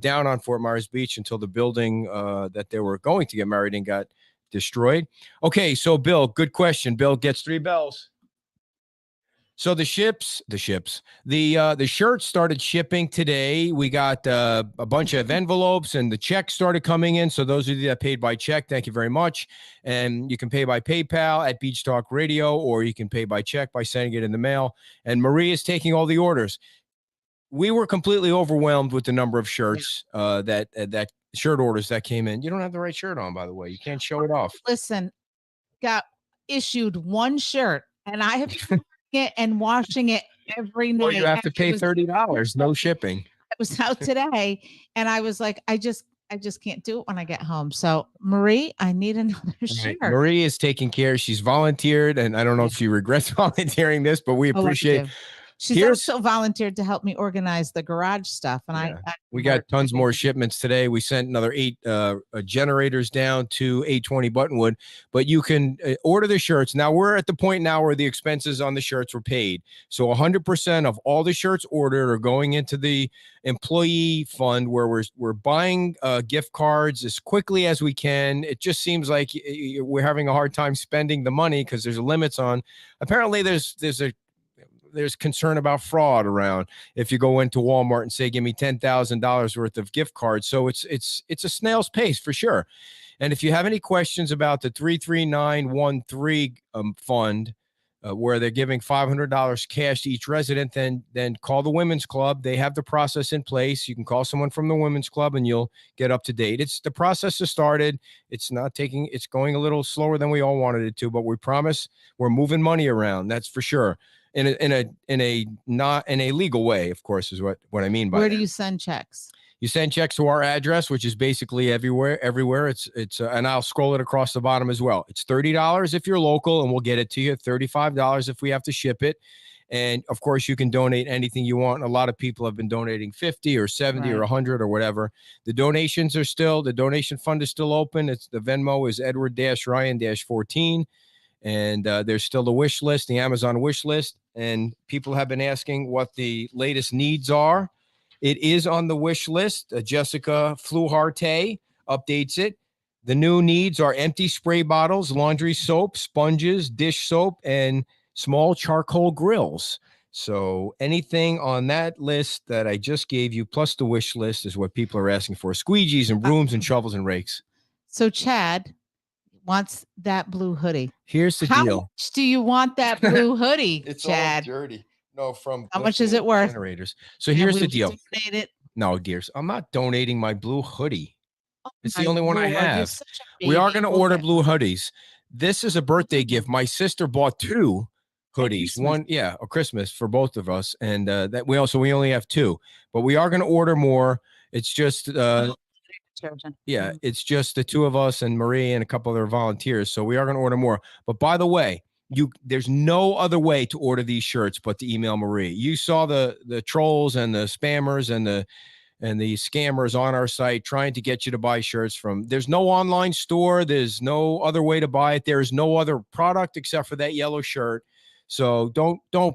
down on Fort Myers Beach until the building that they were going to get married in got destroyed. Okay, so Bill, good question. Bill gets 3 bells. So the shirts started shipping today. We got a bunch of envelopes and the checks started coming in. So those of you that paid by check, thank you very much. And you can pay by PayPal at Beach Talk Radio, or you can pay by check by sending it in the mail. And Marie is taking all the orders. We were completely overwhelmed with the number of shirts that shirt orders that came in. You don't have the right shirt on, by the way. You can't show it off. Listen, got issued 1 shirt and I have it and washing it every night. Well, you have to pay $30, no shipping. I was out today and I was like, I just can't do it when I get home. So Marie, I need another shirt. Marie is taking care. She's volunteered, and I don't know if she regrets volunteering this, but we appreciate She's also volunteered to help me organize the garage stuff. And we got tons more shipments today. We sent another 8 generators down to 820 Buttonwood, but you can order the shirts. Now we're at the point now where the expenses on the shirts were paid. So 100% of all the shirts ordered are going into the employee fund, where we're buying gift cards as quickly as we can. It just seems like we're having a hard time spending the money because there's limits on. Apparently there's concern about fraud around if you go into Walmart and say, give me $10,000 worth of gift cards. So it's a snail's pace for sure. And if you have any questions about the 33913 fund, where they're giving $500 cash to each resident, then call the Women's Club. They have the process in place. You can call someone from the Women's Club and you'll get up to date. The process has started. It's going a little slower than we all wanted it to, but we promise we're moving money around. That's for sure. In a not in a legal way, of course, is what I mean by that. Where do you send checks? You send checks to our address, which is basically everywhere. It's and I'll scroll it across the bottom as well. It's $30 if you're local, and we'll get it to you. $35 if we have to ship it. And of course, you can donate anything you want. A lot of people have been donating 50 or 70 or 100 or whatever. The donation fund is still open. The Venmo is Edward-Ryan-14. And there's still the wish list, the Amazon wish list. And people have been asking what the latest needs are. It is on the wish list. Jessica Fluharte updates it. The new needs are empty spray bottles, laundry soap, sponges, dish soap, and small charcoal grills. So anything on that list that I just gave you, plus the wish list, is what people are asking for. Squeegees and brooms and shovels and rakes. So Chad wants that blue hoodie. Here's the deal. How much do you want that blue hoodie, it's Chad? all dirty. No, from how much is it worth? Generators. So here's the deal. It. No, dears, I'm not donating my blue hoodie. Oh, it's the only one I have. We are going to order blue hoodies. This is a birthday gift. My sister bought 2 hoodies. One, a Christmas for both of us, and that we only have 2. But we are going to order more. It's just it's just the 2 of us and Marie and a couple other volunteers. So we are going to order more. But by the way, there's no other way to order these shirts but to email Marie. You saw the trolls and the spammers and the scammers on our site trying to get you to buy shirts from. There's no online store. There's no other way to buy it. There's no other product except for that yellow shirt. So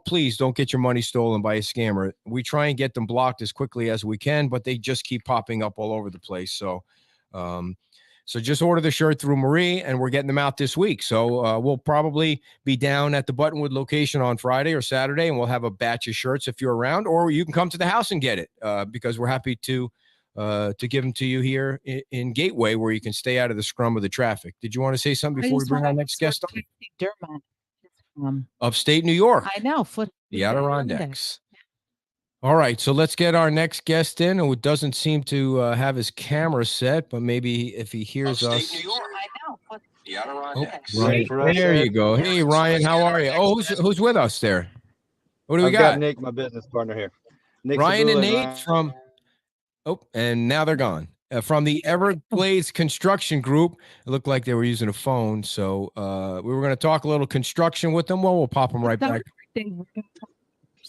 please don't get your money stolen by a scammer. We try and get them blocked as quickly as we can, but they just keep popping up all over the place. So, so just order the shirt through Marie, and we're getting them out this week. So we'll probably be down at the Buttonwood location on Friday or Saturday, and we'll have a batch of shirts if you're around, or you can come to the house and get it because we're happy to give them to you here in Gateway, where you can stay out of the scrum of the traffic. Did you want to say something before we bring our next guest on? Upstate New York. I know. The Adirondacks. All right, so let's get our next guest in, who doesn't seem to have his camera set, but maybe if he hears us. New York. I know. The Adirondacks. Right. There you go. Hey, Ryan, how are you? Oh, who's with us there? What do we got? Nick, my business partner here. Nick Ryan Sabula and Nate from. Oh, and now they're gone. From the Everglades Construction Group. It looked like they were using a phone, so we were going to talk a little construction with them. Well, we'll pop them right back.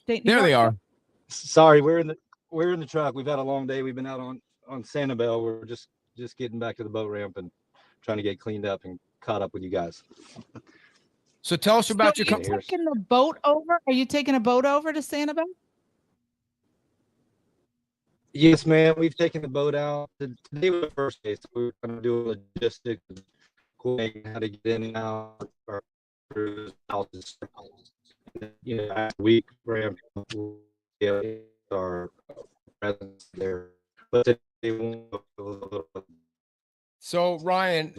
There they are. Sorry, we're in the truck. We've had a long day. We've been out on Sanibel. We're just getting back to the boat ramp and trying to get cleaned up and caught up with you guys. So tell us about your company. Taking the boat over? Are you taking a boat over to Sanibel? Yes, ma'am. We've taken the boat out. Today was the first day, so we were going to do logistics, coordinating how to get in and out our houses. Last week, ramp our presence there. But today, so Ryan,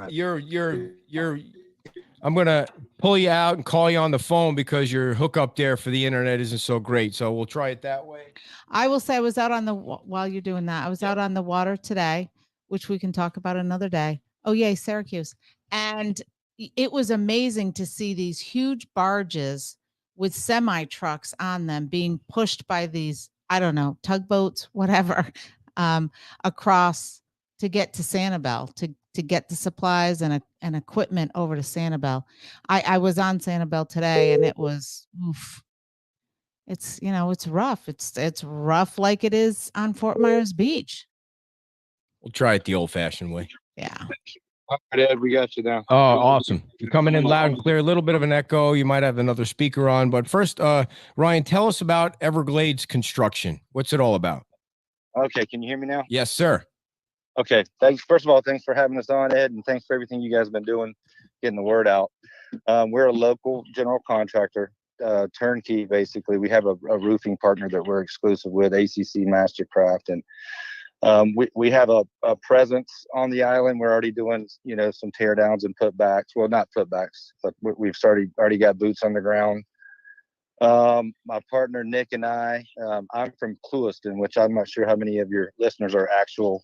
I'm gonna pull you out and call you on the phone because your hookup there for the internet isn't so great. So we'll try it that way. I will say I was out on while you're doing that. I was out on the water today, which we can talk about another day. Oh yay, Syracuse. And it was amazing to see these huge barges with semi trucks on them being pushed by these, I don't know, tugboats, whatever, across to get to Sanibel, to get the supplies and equipment over to Sanibel. I was on Sanibel today, and it was oof. it's, you know, it's rough. It's rough like it is on Fort Myers Beach. We'll try it the old-fashioned way. Yeah. All right, Ed, we got you now. Oh, awesome. You're coming in loud and clear. A little bit of an echo. You might have another speaker on. But first, Ryan, tell us about Everglades Construction. What's it all about? Okay, can you hear me now? Yes, sir. Okay, thanks. First of all, thanks for having us on, Ed, and thanks for everything you guys have been doing, getting the word out. We're a local general contractor, turnkey, basically. We have a roofing partner that we're exclusive with, ACC Mastercraft, and we have a presence on the island. We're already doing, you know, some tear downs and putbacks. Well, not putbacks, but we've already got boots on the ground. My partner Nick and I'm from Clewiston, which I'm not sure how many of your listeners are actual,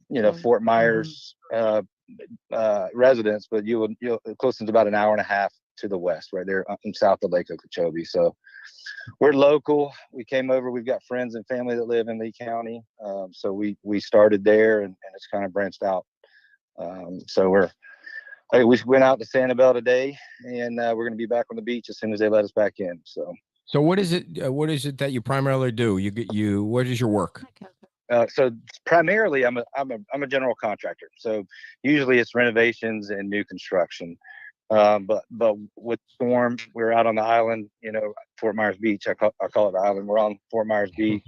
you know, Fort Myers residents, but Clewiston's about an hour and a half to the west, right there south of Lake Okeechobee. So we're local. We came over. We've got friends and family that live in Lee County. So we started there, and it's kind of branched out. So we went out to Sanibel today, and we're going to be back on the beach as soon as they let us back in. So what is it? What is it that you primarily do? What is your work? So primarily, I'm a general contractor. So usually it's renovations and new construction. But with Storm, we're out on the island, you know, Fort Myers Beach. I call it the island. We're on Fort Myers Beach.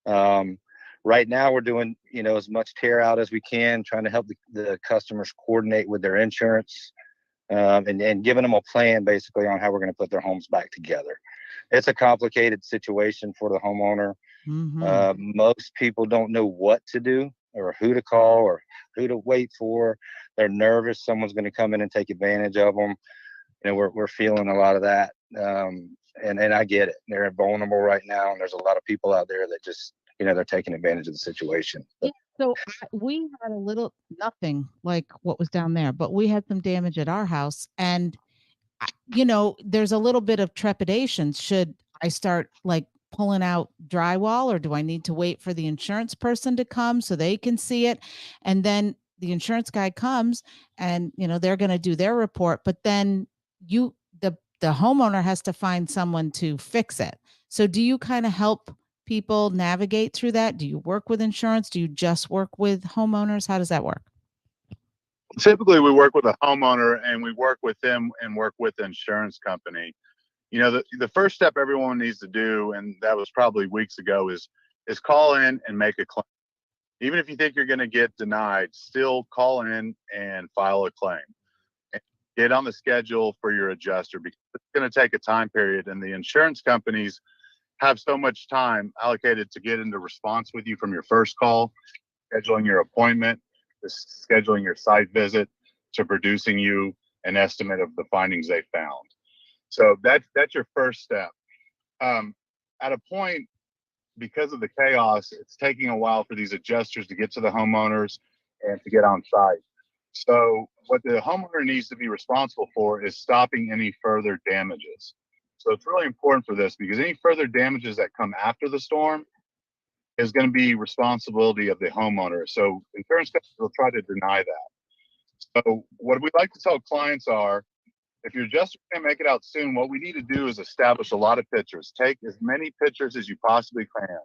Right now we're doing, you know, as much tear out as we can, trying to help the customers coordinate with their insurance, and giving them a plan basically on how we're going to put their homes back together. It's a complicated situation for the homeowner. Most people don't know what to do or who to call or who to wait for. They're nervous someone's going to come in and take advantage of them. You know, we're feeling a lot of that, and I get it. They're vulnerable right now, and there's a lot of people out there that just, you know, they're taking advantage of the situation. Yeah, so we had nothing like what was down there, but we had some damage at our house, and you know, there's a little bit of trepidation. Should I start like pulling out drywall, or do I need to wait for the insurance person to come so they can see it? And then the insurance guy comes, and you know, they're going to do their report, but then the homeowner has to find someone to fix it. So do you kind of help people navigate through that? Do you work with insurance? Do you just work with homeowners? How does that work? Typically, we work with a homeowner, and we work with them and work with the insurance company. You know, the first step everyone needs to do, and that was probably weeks ago, is call in and make a claim. Even if you think you're going to get denied, still call in and file a claim. And get on the schedule for your adjuster, because it's going to take a time period, and the insurance companies have so much time allocated to get into response with you from your first call, scheduling your appointment, to scheduling your site visit, to producing you an estimate of the findings they found. So that's your first step. At a point, because of the chaos, it's taking a while for these adjusters to get to the homeowners and to get on site. So what the homeowner needs to be responsible for is stopping any further damages. So it's really important for this, because any further damages that come after the storm is going to be responsibility of the homeowner. So insurance companies will try to deny that. So what we like to tell clients are, if your adjuster can't make it out soon, what we need to do is establish a lot of pictures. Take as many pictures as you possibly can.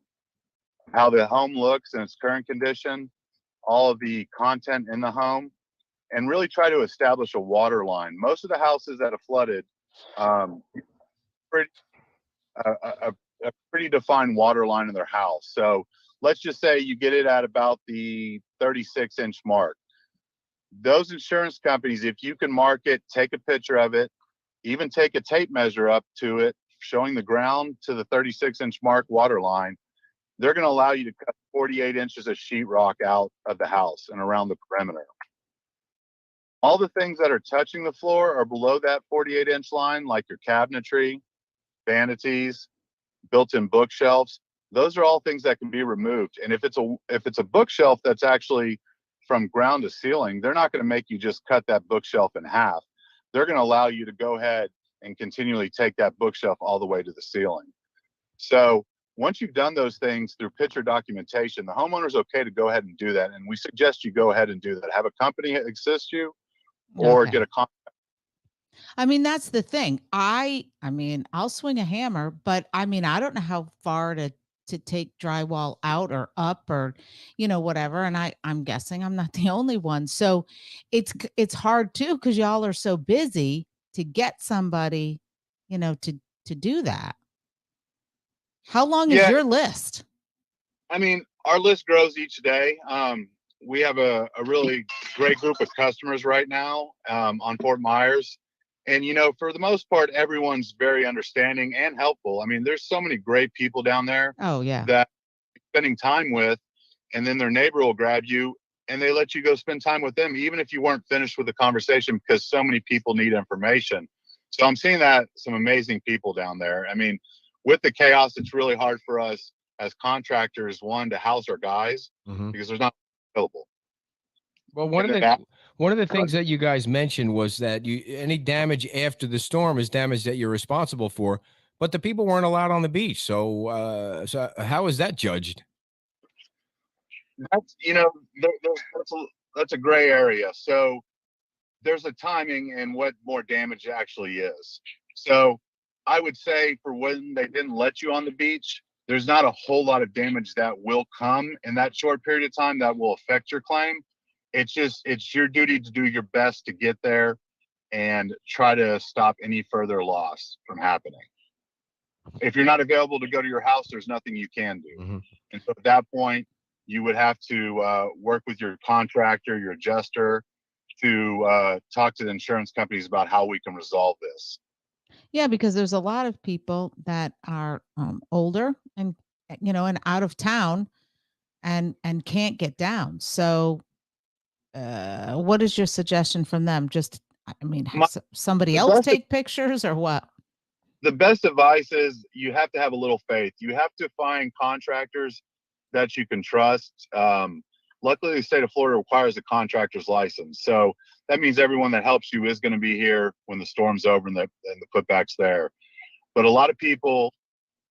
How the home looks in its current condition, all of the content in the home, and really try to establish a water line. Most of the houses that have flooded, a pretty defined water line in their house. So let's just say you get it at about the 36-inch mark. Those insurance companies, if you can mark it, take a picture of it, even take a tape measure up to it, showing the ground to the 36-inch mark water line, they're going to allow you to cut 48 inches of sheetrock out of the house and around the perimeter. All the things that are touching the floor are below that 48-inch line, like your cabinetry, vanities, built-in bookshelves. Those are all things that can be removed. And if it's a bookshelf that's actually from ground to ceiling, they're not going to make you just cut that bookshelf in half. They're going to allow you to go ahead and continually take that bookshelf all the way to the ceiling. So once you've done those things through picture documentation, the homeowner's okay to go ahead and do that. And we suggest you go ahead and do that. Have a company assist you, or get a contract. I mean, that's the thing. I mean, I'll swing a hammer, but I mean, I don't know how far to take drywall out or up or, whatever. And I'm guessing I'm not the only one. So it's hard too, because y'all are so busy to get somebody, to do that. How long is Yeah, your list? I mean, our list grows each day. We have a really great group of customers right now on Fort Myers. And, for the most part, everyone's very understanding and helpful. I mean, there's so many great people down there Oh, yeah. that you're spending time with, and then their neighbor will grab you and they let you go spend time with them, even if you weren't finished with the conversation, because so many people need information. So I'm seeing that some amazing people down there. I mean, with the chaos, it's really hard for us as contractors, one, to house our guys because there's not available. Well, one of the things that you guys mentioned was that any damage after the storm is damage that you're responsible for, but the people weren't allowed on the beach. So how is that judged? That's that's a gray area. So there's a timing and what more damage actually is. So I would say for when they didn't let you on the beach, there's not a whole lot of damage that will come in that short period of time that will affect your claim. It's your duty to do your best to get there and try to stop any further loss from happening. If you're not available to go to your house, there's nothing you can do. And so at that point, you would have to work with your contractor, your adjuster, to talk to the insurance companies about how we can resolve this. Yeah, because there's a lot of people that are older and and out of town and can't get down. So what is your suggestion from them? Just I mean, have somebody else take pictures or what? The best advice is you have to have a little faith. You have to find contractors that you can trust. Luckily, the state of Florida requires a contractor's license. So that means everyone that helps you is going to be here when the storm's over and the putback's there. But a lot of people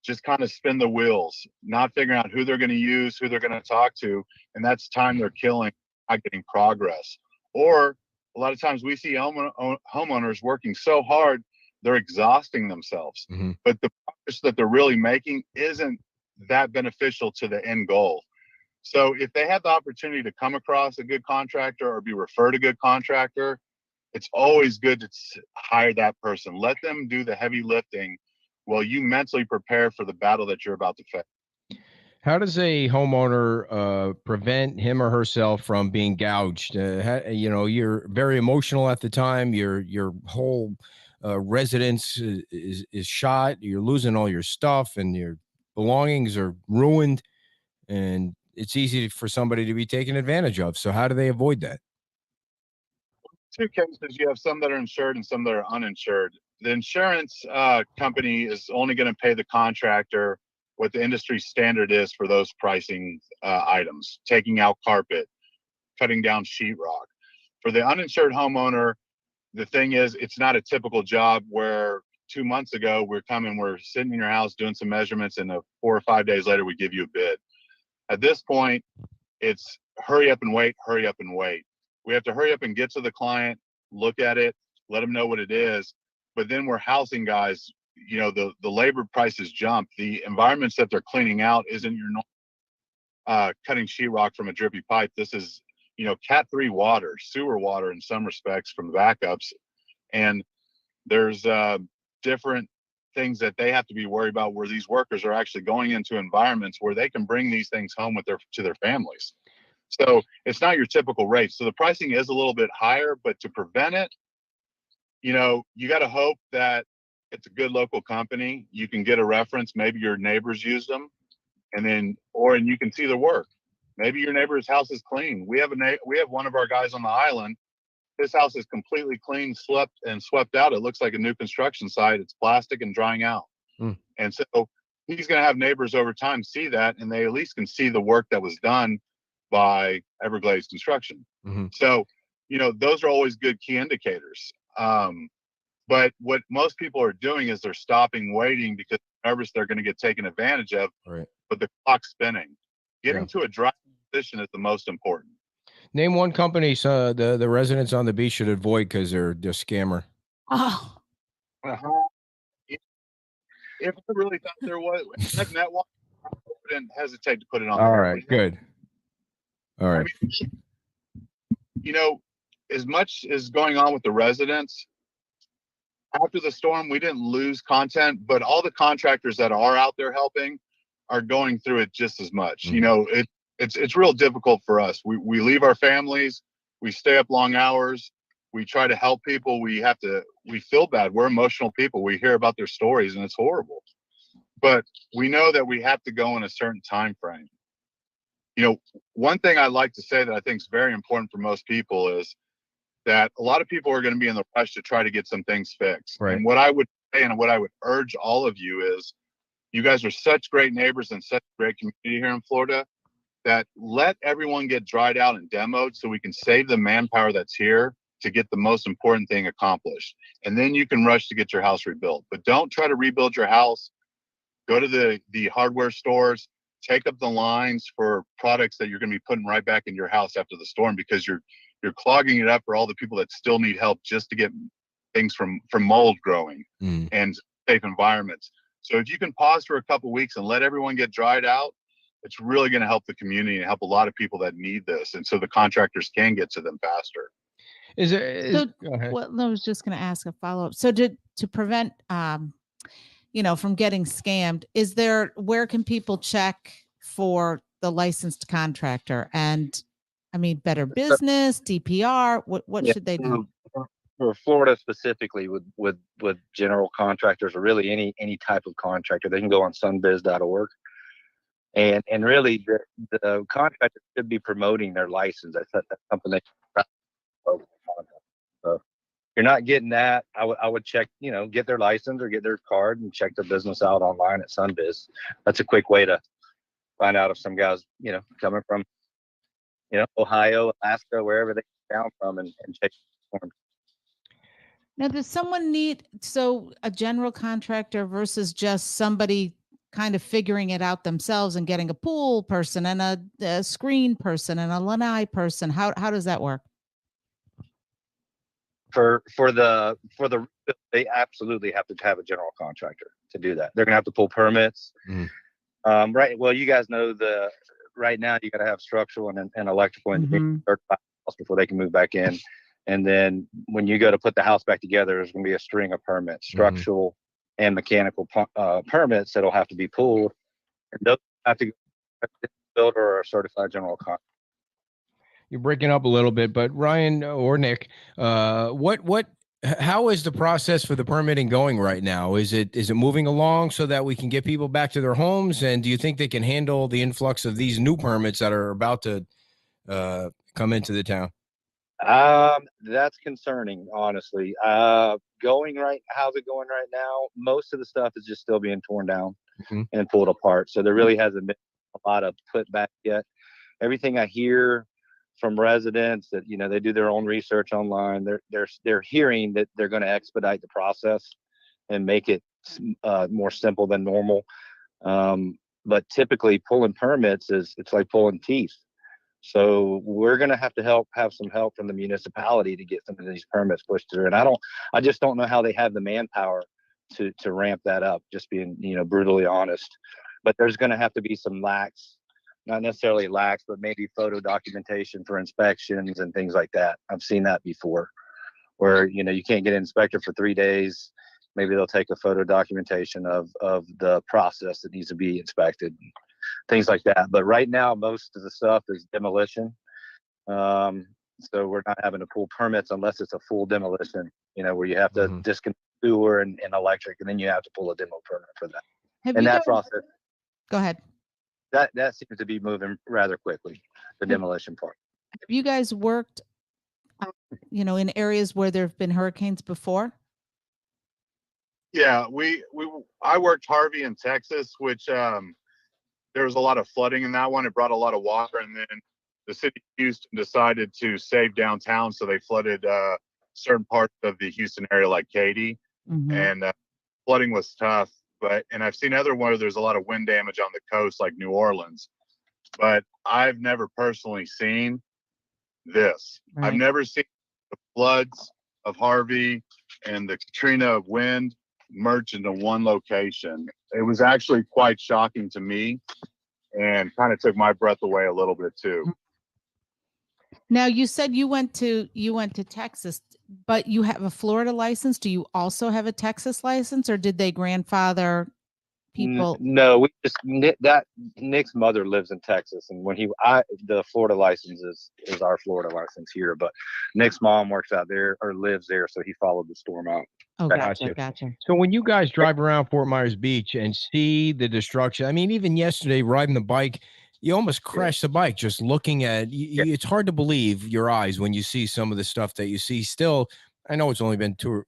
just kind of spin the wheels, not figuring out who they're going to use, who they're going to talk to. And that's time they're killing, not getting progress. Or a lot of times we see homeowners working so hard, they're exhausting themselves. But the progress that they're really making isn't that beneficial to the end goal. So if they have the opportunity to come across a good contractor or be referred a good contractor, it's always good to hire that person. Let them do the heavy lifting while you mentally prepare for the battle that you're about to face. How does a homeowner prevent him or herself from being gouged? You're very emotional at the time. Your whole residence is shot. You're losing all your stuff, and your belongings are ruined. And it's easy for somebody to be taken advantage of. So how do they avoid that? Two cases, you have some that are insured and some that are uninsured. The insurance company is only going to pay the contractor what the industry standard is for those pricing items, taking out carpet, cutting down sheetrock. For the uninsured homeowner, the thing is, it's not a typical job where 2 months ago we're sitting in your house doing some measurements, and 4 or 5 days later we give you a bid. At this point, it's hurry up and wait, hurry up and wait. We have to hurry up and get to the client, look at it, let them know what it is. But then we're housing guys, the labor prices jump. The environments that they're cleaning out isn't your normal cutting sheetrock from a drippy pipe. This is, Cat 3 water, sewer water in some respects from backups. And there's different things that they have to be worried about where these workers are actually going into environments where they can bring these things home to their families. So it's not your typical rate. So the pricing is a little bit higher, but to prevent it, you got to hope that it's a good local company. You can get a reference. Maybe your neighbors used them, and you can see the work. Maybe your neighbor's house is clean. We have one of our guys on the island. His house is completely clean, swept out. It looks like a new construction site. It's plastic and drying out. And so he's going to have neighbors over time see that, and they at least can see the work that was done by Everglades Construction. So, those are always good key indicators. But what most people are doing is they're stopping waiting because they're nervous they're going to get taken advantage of. Right. But the clock's spinning. Getting to a dry position is the most important. Name one company the residents on the beach should avoid because they're a scammer. Oh, Uh-huh. If I really thought there was, I've met one, I wouldn't hesitate to put it on. All there. right, good. All right. I mean, you know, as much as going on with the residents, after the storm, we didn't lose content, but all the contractors that are out there helping are going through it just as much. Mm-hmm. You know, it's real difficult for us. We leave our families, we stay up long hours, we try to help people. We feel bad. We're emotional people. We hear about their stories and it's horrible. But we know that we have to go in a certain time frame. You know, one thing I like to say that I think is very important for most people is that a lot of people are going to be in the rush to try to get some things fixed. Right. And what I would say and what I would urge all of you is, you guys are such great neighbors and such a great community here in Florida, that let everyone get dried out and demoed so we can save the manpower that's here to get the most important thing accomplished. And then you can rush to get your house rebuilt. But don't try to rebuild your house. Go to the hardware stores, take up the lines for products that you're going to be putting right back in your house after the storm, because you're clogging it up for all the people that still need help just to get things from mold growing and safe environments. So if you can pause for a couple of weeks and let everyone get dried out, it's really going to help the community and help a lot of people that need this. And so the contractors can get to them faster. Go ahead. Well, I was just going to ask a follow-up. So to prevent, from getting scammed, where can people check for the licensed contractor? And I mean, Better Business, DPR, what should they do? For Florida specifically, with general contractors, or really any type of contractor, they can go on sunbiz.org. And really the contractor should be promoting their license. That's something they can. So if you're not getting that, I would check, get their license or get their card and check their business out online at Sunbiz. That's a quick way to find out if some guys, coming from, Ohio, Alaska, wherever they come down from, and check forms. Now, does someone need, a general contractor versus just somebody kind of figuring it out themselves and getting a pool person and a screen person and a lanai person? How does that work? For the they absolutely have to have a general contractor to do that. They're gonna have to pull permits. Right. Well, you guys know right now you got to have structural and electrical engineering certified before they can move back in. And then when you go to put the house back together, there's going to be a string of permits, structural and mechanical permits that'll have to be pulled. And those have to go to a builder or a certified general contractor. You're breaking up a little bit, but Ryan or Nick, how is the process for the permitting going right now? Is it moving along so that we can get people back to their homes? And do you think they can handle the influx of these new permits that are about to come into the town? That's concerning, honestly. How's it going right now? Most of the stuff is just still being torn down and pulled apart. So there really hasn't been a lot of put back yet. Everything I hear from residents that, they do their own research online, they're hearing that they're going to expedite the process and make it more simple than normal. But typically pulling permits it's like pulling teeth. So we're going to have some help from the municipality to get some of these permits pushed through. And I just don't know how they have the manpower to ramp that up, just being, brutally honest. But there's going to have to be some not necessarily lax, but maybe photo documentation for inspections and things like that. I've seen that before where, you can't get an inspector for 3 days. Maybe they'll take a photo documentation of the process that needs to be inspected. Things like that. But right now, most of the stuff is demolition. So we're not having to pull permits unless it's a full demolition, where you have to disconnect sewer and electric, and then you have to pull a demo permit for that. Process. Go ahead. That seems to be moving rather quickly, the demolition part. Have you guys worked, in areas where there have been hurricanes before? Yeah, I worked Harvey in Texas, which there was a lot of flooding in that one. It brought a lot of water, and then the city of Houston decided to save downtown, so they flooded certain parts of the Houston area, like Katy, and flooding was tough. And I've seen other where there's a lot of wind damage on the coast, like New Orleans, but I've never personally seen this. Right. I've never seen the floods of Harvey and the Katrina wind merged into one location. It was actually quite shocking to me and kind of took my breath away a little bit too. Now you said you went to Texas, but you have a Florida license. Do you also have a Texas license, or did they grandfather people? No, we just Nick's mother lives in Texas, and when the Florida license is our Florida license here, but Nick's mom works out there or lives there, so he followed the storm out. Oh, gotcha. So when you guys drive around Fort Myers Beach and see the destruction, I mean, even yesterday riding the bike, you almost crashed the bike just looking at it's hard to believe your eyes when you see some of the stuff that you see. Still, I know it's only been 2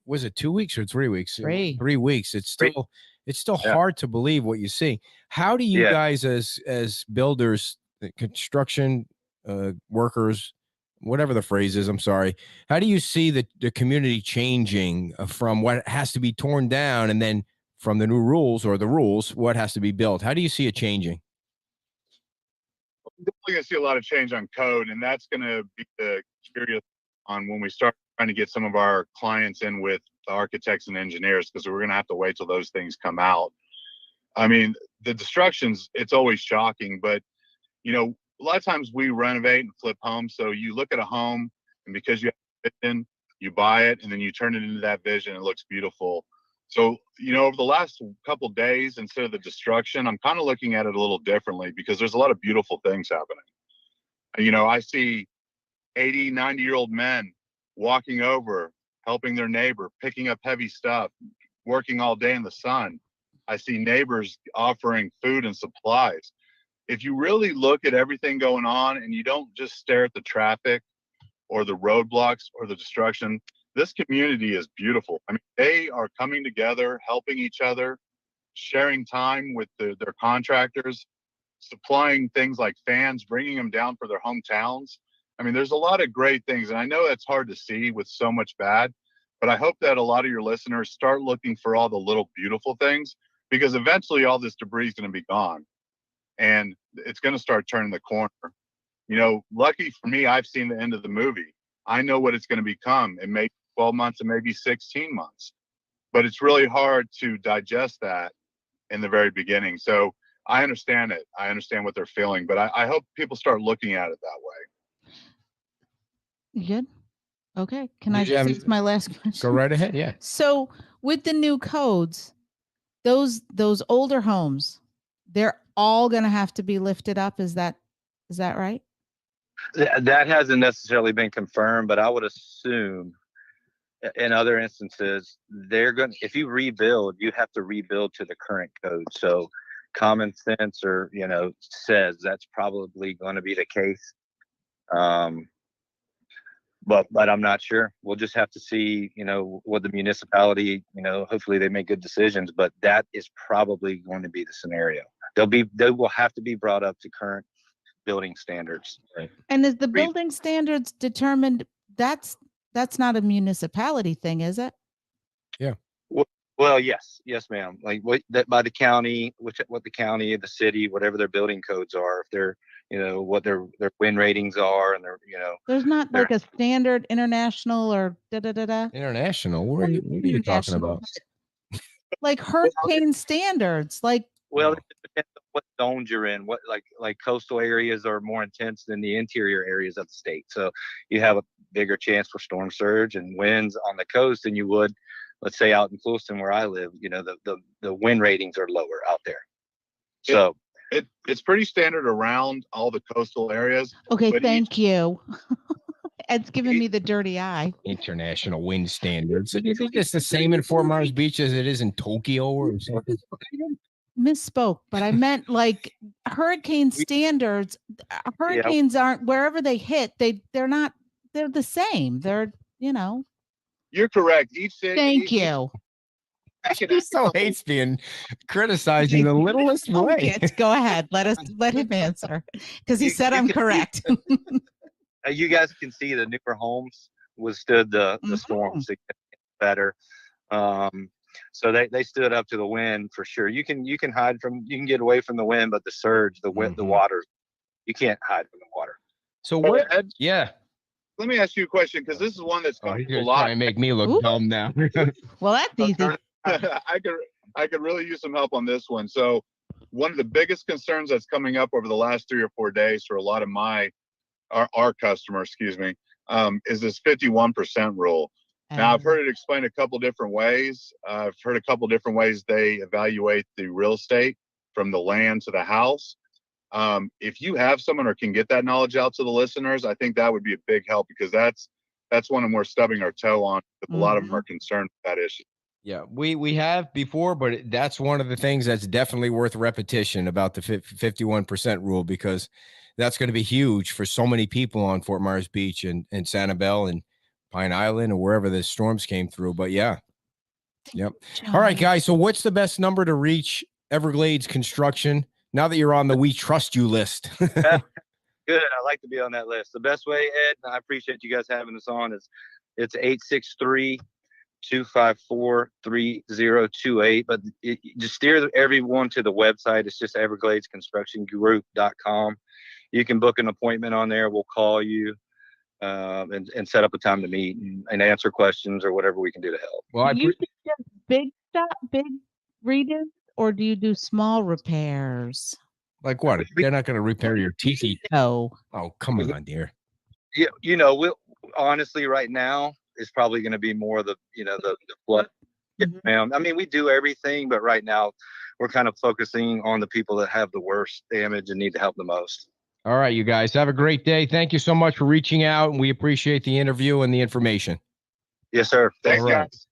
weeks or 3 weeks? 3 weeks. It's still hard to believe what you see. How do you guys as builders, construction workers, whatever the phrase is, I'm sorry, how do you see the community changing from what has to be torn down and then from the new rules or the rules, what has to be built? How do you see it changing? We're definitely going to see a lot of change on code, and that's going to be the curious on when we start trying to get some of our clients in with the architects and engineers, because we're going to have to wait till those things come out. I mean, the destructions, it's always shocking, but you know, a lot of times we renovate and flip homes. So you look at a home, and because you have a vision, you buy it, and then you turn it into that vision. It looks beautiful. So, you know, over the last couple of days, instead of the destruction, I'm kind of looking at it a little differently, because there's a lot of beautiful things happening. You know, I see 80, 90-year-old men walking over, helping their neighbor, picking up heavy stuff, working all day in the sun. I see neighbors offering food and supplies. If you really look at everything going on and you don't just stare at the traffic or the roadblocks or the destruction, this community is beautiful. I mean, they are coming together, helping each other, sharing time with their contractors, supplying things like fans, bringing them down for their hometowns. I mean, there's a lot of great things, and I know that's hard to see with so much bad, but I hope that a lot of your listeners start looking for all the little beautiful things, because eventually all this debris is going to be gone, and it's going to start turning the corner. You know, lucky for me, I've seen the end of the movie. I know what it's going to become. It may be 12 months and maybe 16 months, but it's really hard to digest that in the very beginning. So I understand it. I understand what they're feeling, but I hope people start looking at it that way. You good? Okay. Can I just say my last question? Go right ahead. Yeah. So with the new codes, those older homes, they're all going to have to be lifted up. Is that right? That hasn't necessarily been confirmed, but I would assume in other instances, if you rebuild, you have to rebuild to the current code. So common sense says that's probably going to be the case. But I'm not sure. We'll just have to see, what the municipality, hopefully they make good decisions, but that is probably going to be the scenario. They will have to be brought up to current building standards. Right. And is the building standards determined? That's not a municipality thing, is it? Yeah. Well, yes, ma'am. Like that by the county, what the county, the city, whatever their building codes are, if they're, what their wind ratings are, and there's not like a standard international or international. What are you talking about? Like hurricane standards, like. Well, it depends on what zones you're in. What like coastal areas are more intense than the interior areas of the state. So you have a bigger chance for storm surge and winds on the coast than you would, let's say, out in Fulton where I live. The wind ratings are lower out there. So it's pretty standard around all the coastal areas. Okay, thank you. Ed's giving me the dirty eye. International wind standards. You think it's the same in Fort Myers Beach as it is in Tokyo or something? Misspoke, but I meant like hurricane standards. Hurricanes aren't, wherever they hit, they're the same. They're, You're correct. Each city. Thank you. He so hates being criticized in the littlest way. Go ahead. Let him answer, because he said I'm correct. You guys can see the newer homes withstood the storm significantly better. So they stood up to the wind for sure. You can get away from the wind, but the surge, the water, you can't hide from the water. So what? Ed, yeah. let me ask you a question, because this is one that's Oh, come he's up a gonna lot. try and make me look dumb now. Well, that's easy. I could really use some help on this one. So one of the biggest concerns that's coming up over the last 3 or 4 days for a lot of our customers, excuse me, is this 51% rule. Now, I've heard it explained a couple different ways. I've heard a couple different ways they evaluate the real estate from the land to the house. If you have someone or can get that knowledge out to the listeners, I think that would be a big help, because that's one we're stubbing our toe on. A lot of them are concerned with that issue. Yeah, we have before, but that's one of the things that's definitely worth repetition about the 51% rule, because that's going to be huge for so many people on Fort Myers Beach and Sanibel and Pine Island or wherever the storms came through. But yeah. Yep. All right, guys. So what's the best number to reach Everglades Construction now that you're on the We Trust You list? Good. I like to be on that list. The best way, Ed, and I appreciate you guys having us on, is it's 863-254-3028. But just steer everyone to the website. It's just evergladesconstructiongroup.com. You can book an appointment on there. We'll call you and set up a time to meet and answer questions or whatever we can do to help. Well, do you do big stuff, big redos, or do you do small repairs? Like what? They're not going to repair your TV. No. Oh, come on, dear. Yeah, we'll honestly right now it's probably going to be more the flood. I mean, we do everything, but right now we're kind of focusing on the people that have the worst damage and need to help the most. All right, you guys have a great day. Thank you so much for reaching out, and we appreciate the interview and the information. Yes, sir. Thanks, guys.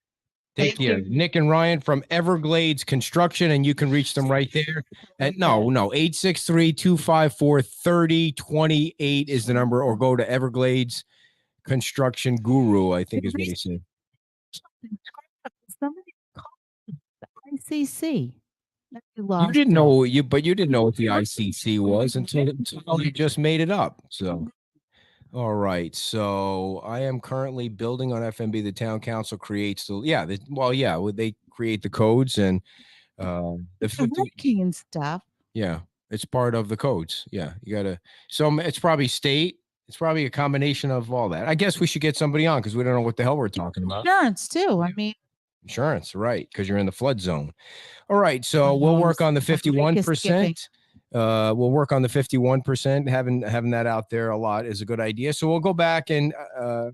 Take care. Nick and Ryan from Everglades Construction, and you can reach them right there at 863-254-3028 is the number, or go to Everglades Construction Guru, I think is what he said. Somebody called the ICC. You didn't know what the ICC was until you just made it up. So, all right. So I am currently building on FMB. The town council creates they create the codes and the working and stuff. Yeah, it's part of the codes. Yeah, you gotta. So it's probably state. It's probably a combination of all that. I guess we should get somebody on, because we don't know what the hell we're talking about. Insurance too. I mean, insurance, right? Because you're in the flood zone. All right, so we'll work on the 51%. We'll work on the 51%. Having that out there a lot is a good idea. So we'll go back and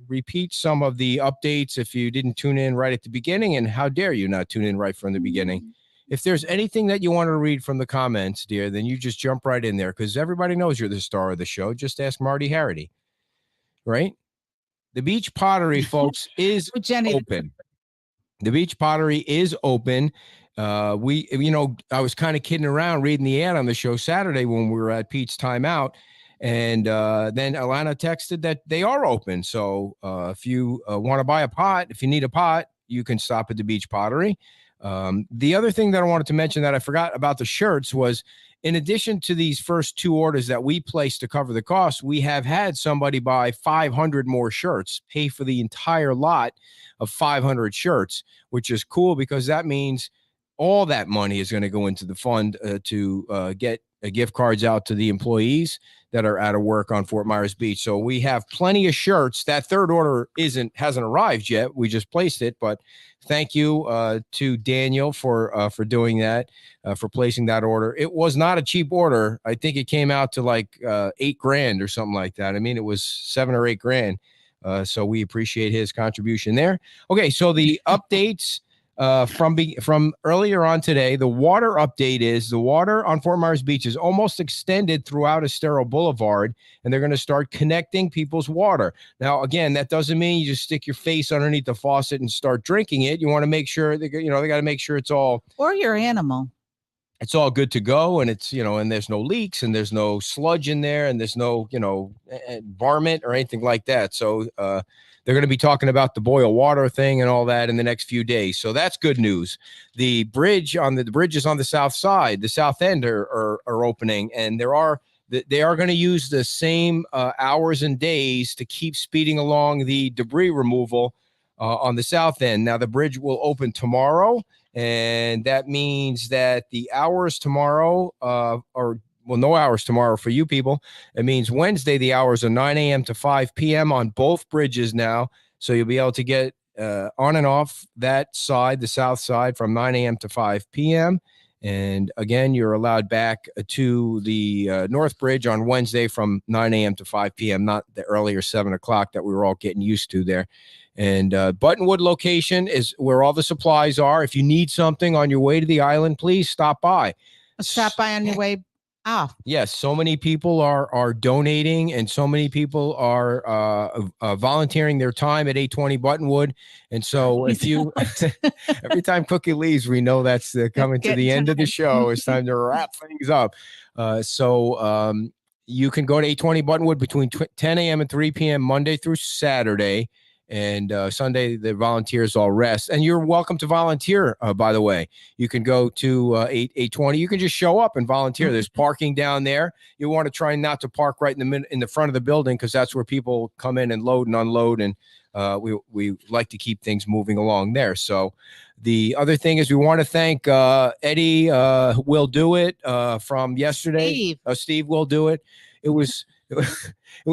repeat some of the updates if you didn't tune in right at the beginning, and how dare you not tune in right from the beginning. If there's anything that you want to read from the comments, dear, then you just jump right in there, because everybody knows you're the star of the show. Just ask Marty Harity, right? The Beach Pottery, folks, is open. The Beach Pottery is open. I was kind of kidding around reading the ad on the show Saturday when we were at Pete's Timeout, and then Alana texted that they are open. So if you want to buy a pot, if you need a pot, you can stop at the Beach Pottery. The other thing that I wanted to mention that I forgot about the shirts was, in addition to these first 2 orders that we placed to cover the cost, we have had somebody buy 500 more shirts, pay for the entire lot of 500 shirts, which is cool, because that means all that money is going to go into the fund to get gift cards out to the employees that are out of work on Fort Myers Beach. So we have plenty of shirts. That third order hasn't arrived yet. We just placed it, but thank you to Daniel for doing that, for placing that order. It was not a cheap order. I think it came out to like $8,000 or something like that. I mean, it was $7,000 or $8,000. So we appreciate his contribution there. Okay, so the updates from earlier on today, the water update is the water on Fort Myers Beach is almost extended throughout Estero Boulevard, and they're going to start connecting people's water. Now, again, that doesn't mean you just stick your face underneath the faucet and start drinking it. You want to make sure they got to make sure it's all, or your animal. It's all good to go, and it's, and there's no leaks, and there's no sludge in there, and there's no, varmint or anything like that. So, they're going to be talking about the boil water thing and all that in the next few days. So that's good news. The bridges on the south side, the south end are opening, and they are going to use the same hours and days to keep speeding along the debris removal on the south end. Now the bridge will open tomorrow, and that means that the hours tomorrow well, no hours tomorrow for you people. It means Wednesday, the hours are 9 a.m. to 5 p.m. on both bridges now. So you'll be able to get on and off that side, the south side, from 9 a.m. to 5 p.m. And again, you're allowed back to the North Bridge on Wednesday from 9 a.m. to 5 p.m., not the earlier 7 o'clock that we were all getting used to there. And Buttonwood location is where all the supplies are. If you need something on your way to the island, please stop by. Stop by on your way off. Yes, so many people are donating, and so many people are volunteering their time at 820 Buttonwood. And so if you every time Cookie leaves, we know that's coming to the end of the show. It's time to wrap things up. You can go to 820 Buttonwood between 10 a.m. and 3 p.m. Monday through Saturday. And Sunday, the volunteers all rest. And you're welcome to volunteer, by the way. You can go to 820. You can just show up and volunteer. There's parking down there. You want to try not to park right in the front of the building, because that's where people come in and load and unload. And we like to keep things moving along there. So the other thing is we want to thank Eddie Will Do It from yesterday. Steve Will Do It. It was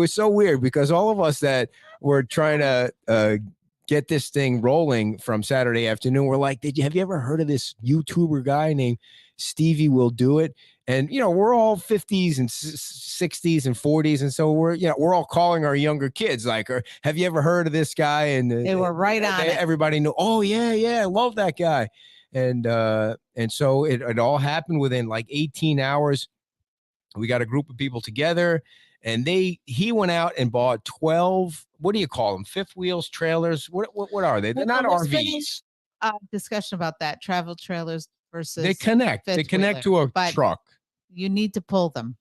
so weird, because all of us that were trying to get this thing rolling from Saturday afternoon, we're like, have you ever heard of this YouTuber guy named Stevie Will Do It? And, we're all 50s and 60s and 40s. And so we're all calling our younger kids, like, have you ever heard of this guy? And they were right on it. Everybody knew, oh, yeah, I love that guy. And so it all happened within like 18 hours. We got a group of people together, and he went out and bought 12, what do you call them? Fifth wheels, trailers? What are they? They're not RVs. Discussion about that. Travel trailers versus they connect to a truck. You need to pull them.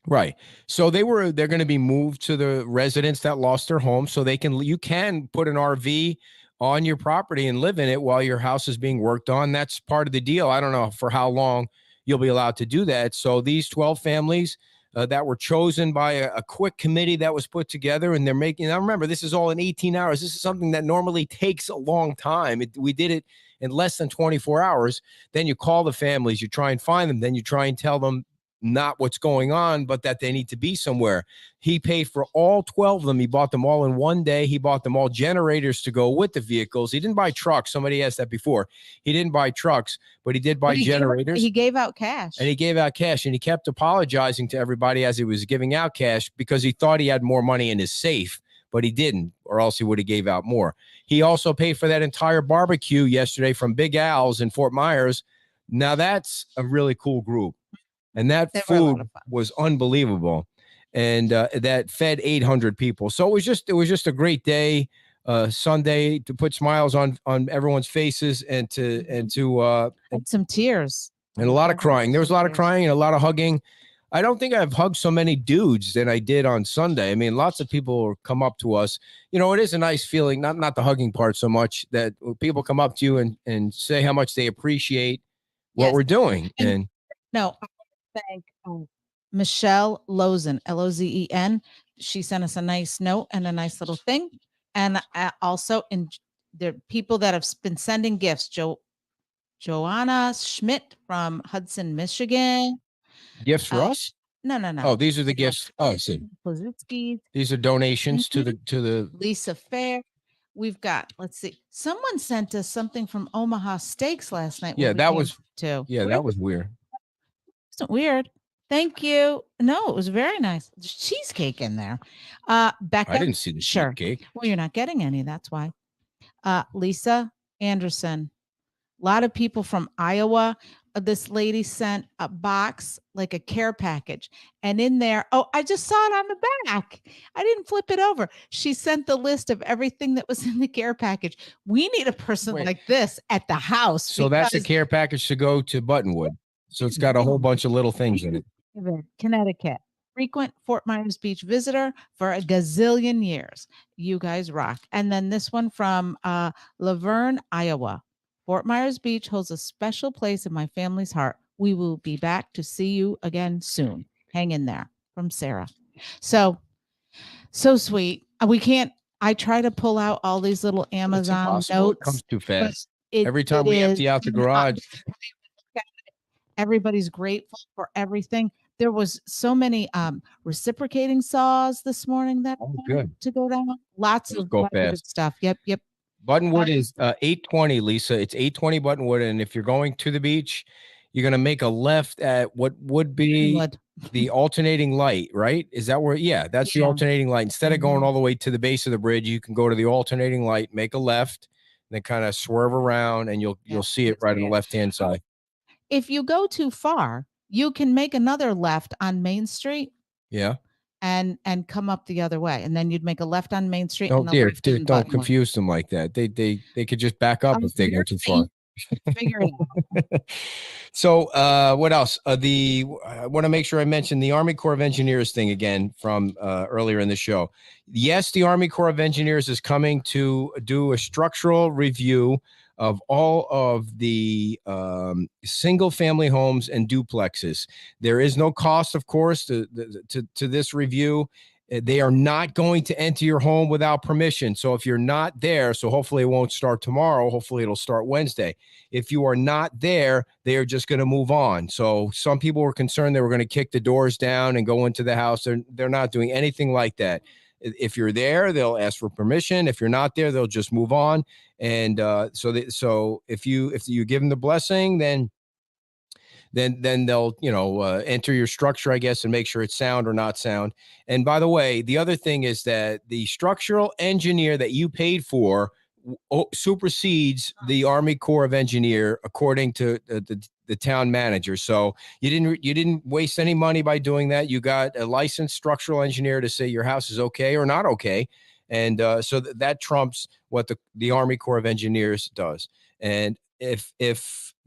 Right. So they're going to be moved to the residents that lost their home, so you can put an RV on your property and live in it while your house is being worked on. That's part of the deal. I don't know for how long you'll be allowed to do that. So these 12 families that were chosen by a quick committee that was put together, and they're making, now remember, this is all in 18 hours. This is something that normally takes a long time. We did it in less than 24 hours. Then you call the families, you try and find them, then you try and tell them not what's going on, but that they need to be somewhere. He paid for all 12 of them. He bought them all in one day. He bought them all generators to go with the vehicles. He didn't buy trucks. Somebody asked that before. He didn't buy trucks, but he did buy generators. He gave out cash. And he gave out cash, and he kept apologizing to everybody as he was giving out cash, because he thought he had more money in his safe, but he didn't, or else he would have gave out more. He also paid for that entire barbecue yesterday from Big Al's in Fort Myers. Now that's a really cool group. And that food was unbelievable, and that fed 800 people. So it was just a great day, Sunday, to put smiles on everyone's faces, and to some tears and a lot of crying. There was a lot of crying and a lot of hugging. I don't think I've hugged so many dudes than I did on Sunday. I mean, lots of people come up to us. It is a nice feeling, not the hugging part so much, that people come up to you and say how much they appreciate what we're doing. And no. Thank Michelle Lozen, Lozen. She sent us a nice note and a nice little thing. And also the people that have been sending gifts. Joanna Schmidt from Hudson, Michigan. Gifts for us? No. Oh, these are the gifts. Oh, I see. These are donations to the Lisa Fair. We've got, let's see. Someone sent us something from Omaha Steaks last night. Yeah, that was too. Yeah, that was weird. Wasn't weird. Thank you. No, it was very nice. There's cheesecake in there. Becca. I didn't see the cheesecake. Well, you're not getting any. That's why. Lisa Anderson. A lot of people from Iowa. This lady sent a box, like a care package. And in there, I just saw it on the back. I didn't flip it over. She sent the list of everything that was in the care package. We need a person like this at the house. So that's a care package to go to Buttonwood. So it's got a whole bunch of little things in it. Connecticut. Frequent Fort Myers Beach visitor for a gazillion years. You guys rock. And then this one from Laverne, Iowa. Fort Myers Beach holds a special place in my family's heart. We will be back to see you again soon. Hang in there. From Sarah. So sweet. I try to pull out all these little Amazon notes. It comes too fast. Every time we empty out the garage. Everybody's grateful for everything. there was so many reciprocating saws this morning that good to go down. Lots Those of go good fast. stuff. Yep. Buttonwood is 820, Lisa. It's 820 Buttonwood, and if you're going to the beach, you're going to make a left at what would be the alternating light, right? Is that where? Yeah, that's the alternating light. Instead of going all the way to the base of the bridge, you can go to the alternating light, make a left, and then kind of swerve around, and you'll see it right on the left-hand side. If you go too far, you can make another left on Main Street. Yeah. And come up the other way, and then you'd make a left on Main Street. Oh and dear, don't confuse them like that. They could just back up if they go too far. Figure it out. So what else? I want to make sure I mention the Army Corps of Engineers thing again from earlier in the show. Yes, the Army Corps of Engineers is coming to do a structural review of all of the single family homes and duplexes. There is no cost, of course, to this review. They are not going to enter your home without permission. So if you're not there, so hopefully it won't start tomorrow. Hopefully it'll start Wednesday. If you are not there, they are just going to move on. So some people were concerned they were going to kick the doors down and go into the house. They're not doing anything like that. If you're there, they'll ask for permission. If you're not there, they'll just move on. And so if you give them the blessing, then they'll enter your structure, I guess, and make sure it's sound or not sound. And by the way, the other thing is that the structural engineer that you paid for supersedes the Army Corps of Engineer, according to the town manager. So you didn't waste any money by doing that. You got a licensed structural engineer to say your house is okay or not okay. And so that trumps what the Army Corps of Engineers does. And if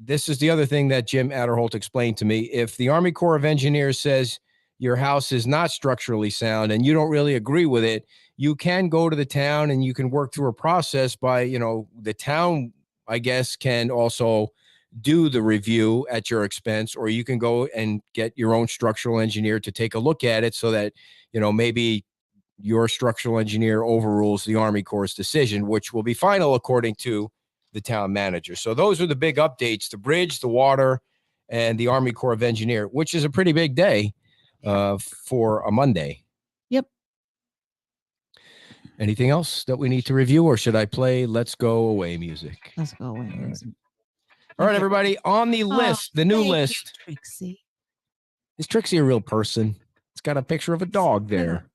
this is the other thing that Jim Adderholt explained to me, if the Army Corps of Engineers says your house is not structurally sound and you don't really agree with it, you can go to the town and you can work through a process by, the town, I guess, can also do the review at your expense, or you can go and get your own structural engineer to take a look at it so that, maybe your structural engineer overrules the Army Corps' decision, which will be final according to the town manager. So those are the big updates: the bridge, the water, and the Army Corps of Engineer, which is a pretty big day for a Monday. Yep. Anything else that we need to review, or should I play Let's Go Away music? Let's go away music. All right, everybody, on the list, the new list. Trixie. Is Trixie a real person? It's got a picture of a dog there.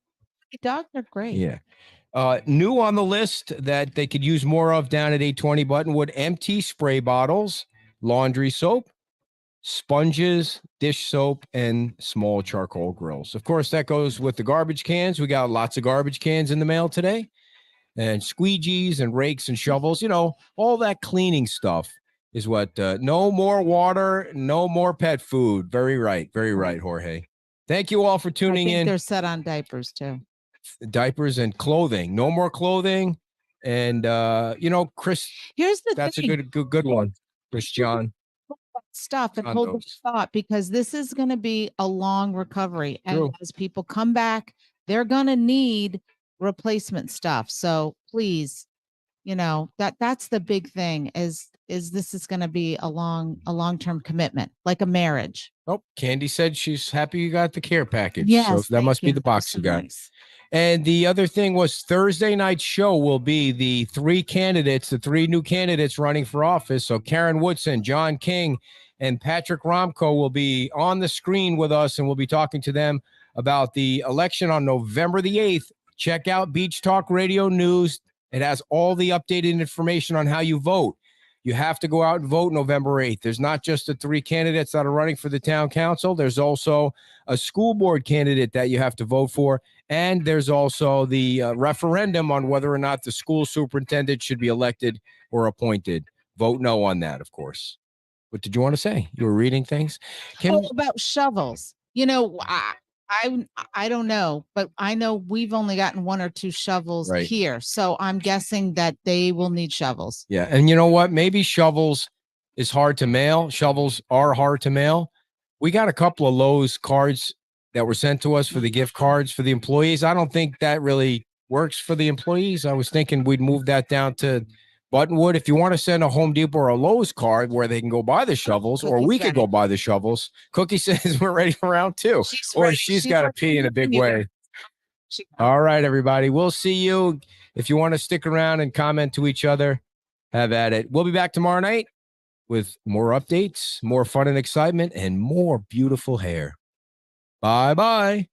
Dogs are great. Yeah. New on the list that they could use more of down at 820 Buttonwood: empty spray bottles, laundry soap, sponges, dish soap, and small charcoal grills. Of course, that goes with the garbage cans. We got lots of garbage cans in the mail today, and squeegees and rakes and shovels. All that cleaning stuff is what. No more water, no more pet food. Very right, Jorge. Thank you all for tuning in. They're set on diapers too. Diapers and clothing. No more clothing. And Chris, here's the that's thing. a good one. Chris John. Stuff and hold the thought, because this is going to be a long recovery. And True. as people come back, they're going to need replacement stuff. So please, that's the big thing is this is going to be a long-term commitment, like a marriage. Oh, Candy said she's happy you got the care package. Yes, so that must be the box you got. Nice. And the other thing was Thursday night show will be the three new candidates running for office. So Karen Woodson, John King, and Patrick Romko will be on the screen with us, and we'll be talking to them about the election on November the 8th. Check out Beach Talk Radio News. It has all the updated information on how you vote. You have to go out and vote November 8th. There's not just the three candidates that are running for the town council. There's also a school board candidate that you have to vote for. And there's also the referendum on whether or not the school superintendent should be elected or appointed. Vote no on that, of course. What did you want to say? You were reading things? Kim? About shovels. I don't know, but I know we've only gotten one or two shovels here. So I'm guessing that they will need shovels. Yeah. And you know what? Maybe shovels is hard to mail. Shovels are hard to mail. We got a couple of Lowe's cards that were sent to us for the gift cards for the employees. I don't think that really works for the employees. I was thinking we'd move that down to Buttonwood, if you want to send a Home Depot or a Lowe's card where they can go buy the shovels, or we could go buy the shovels. Cookie says we're ready for round 2. She's got to pee in a big way. All right, everybody. We'll see you. If you want to stick around and comment to each other, have at it. We'll be back tomorrow night with more updates, more fun and excitement, and more beautiful hair. Bye-bye.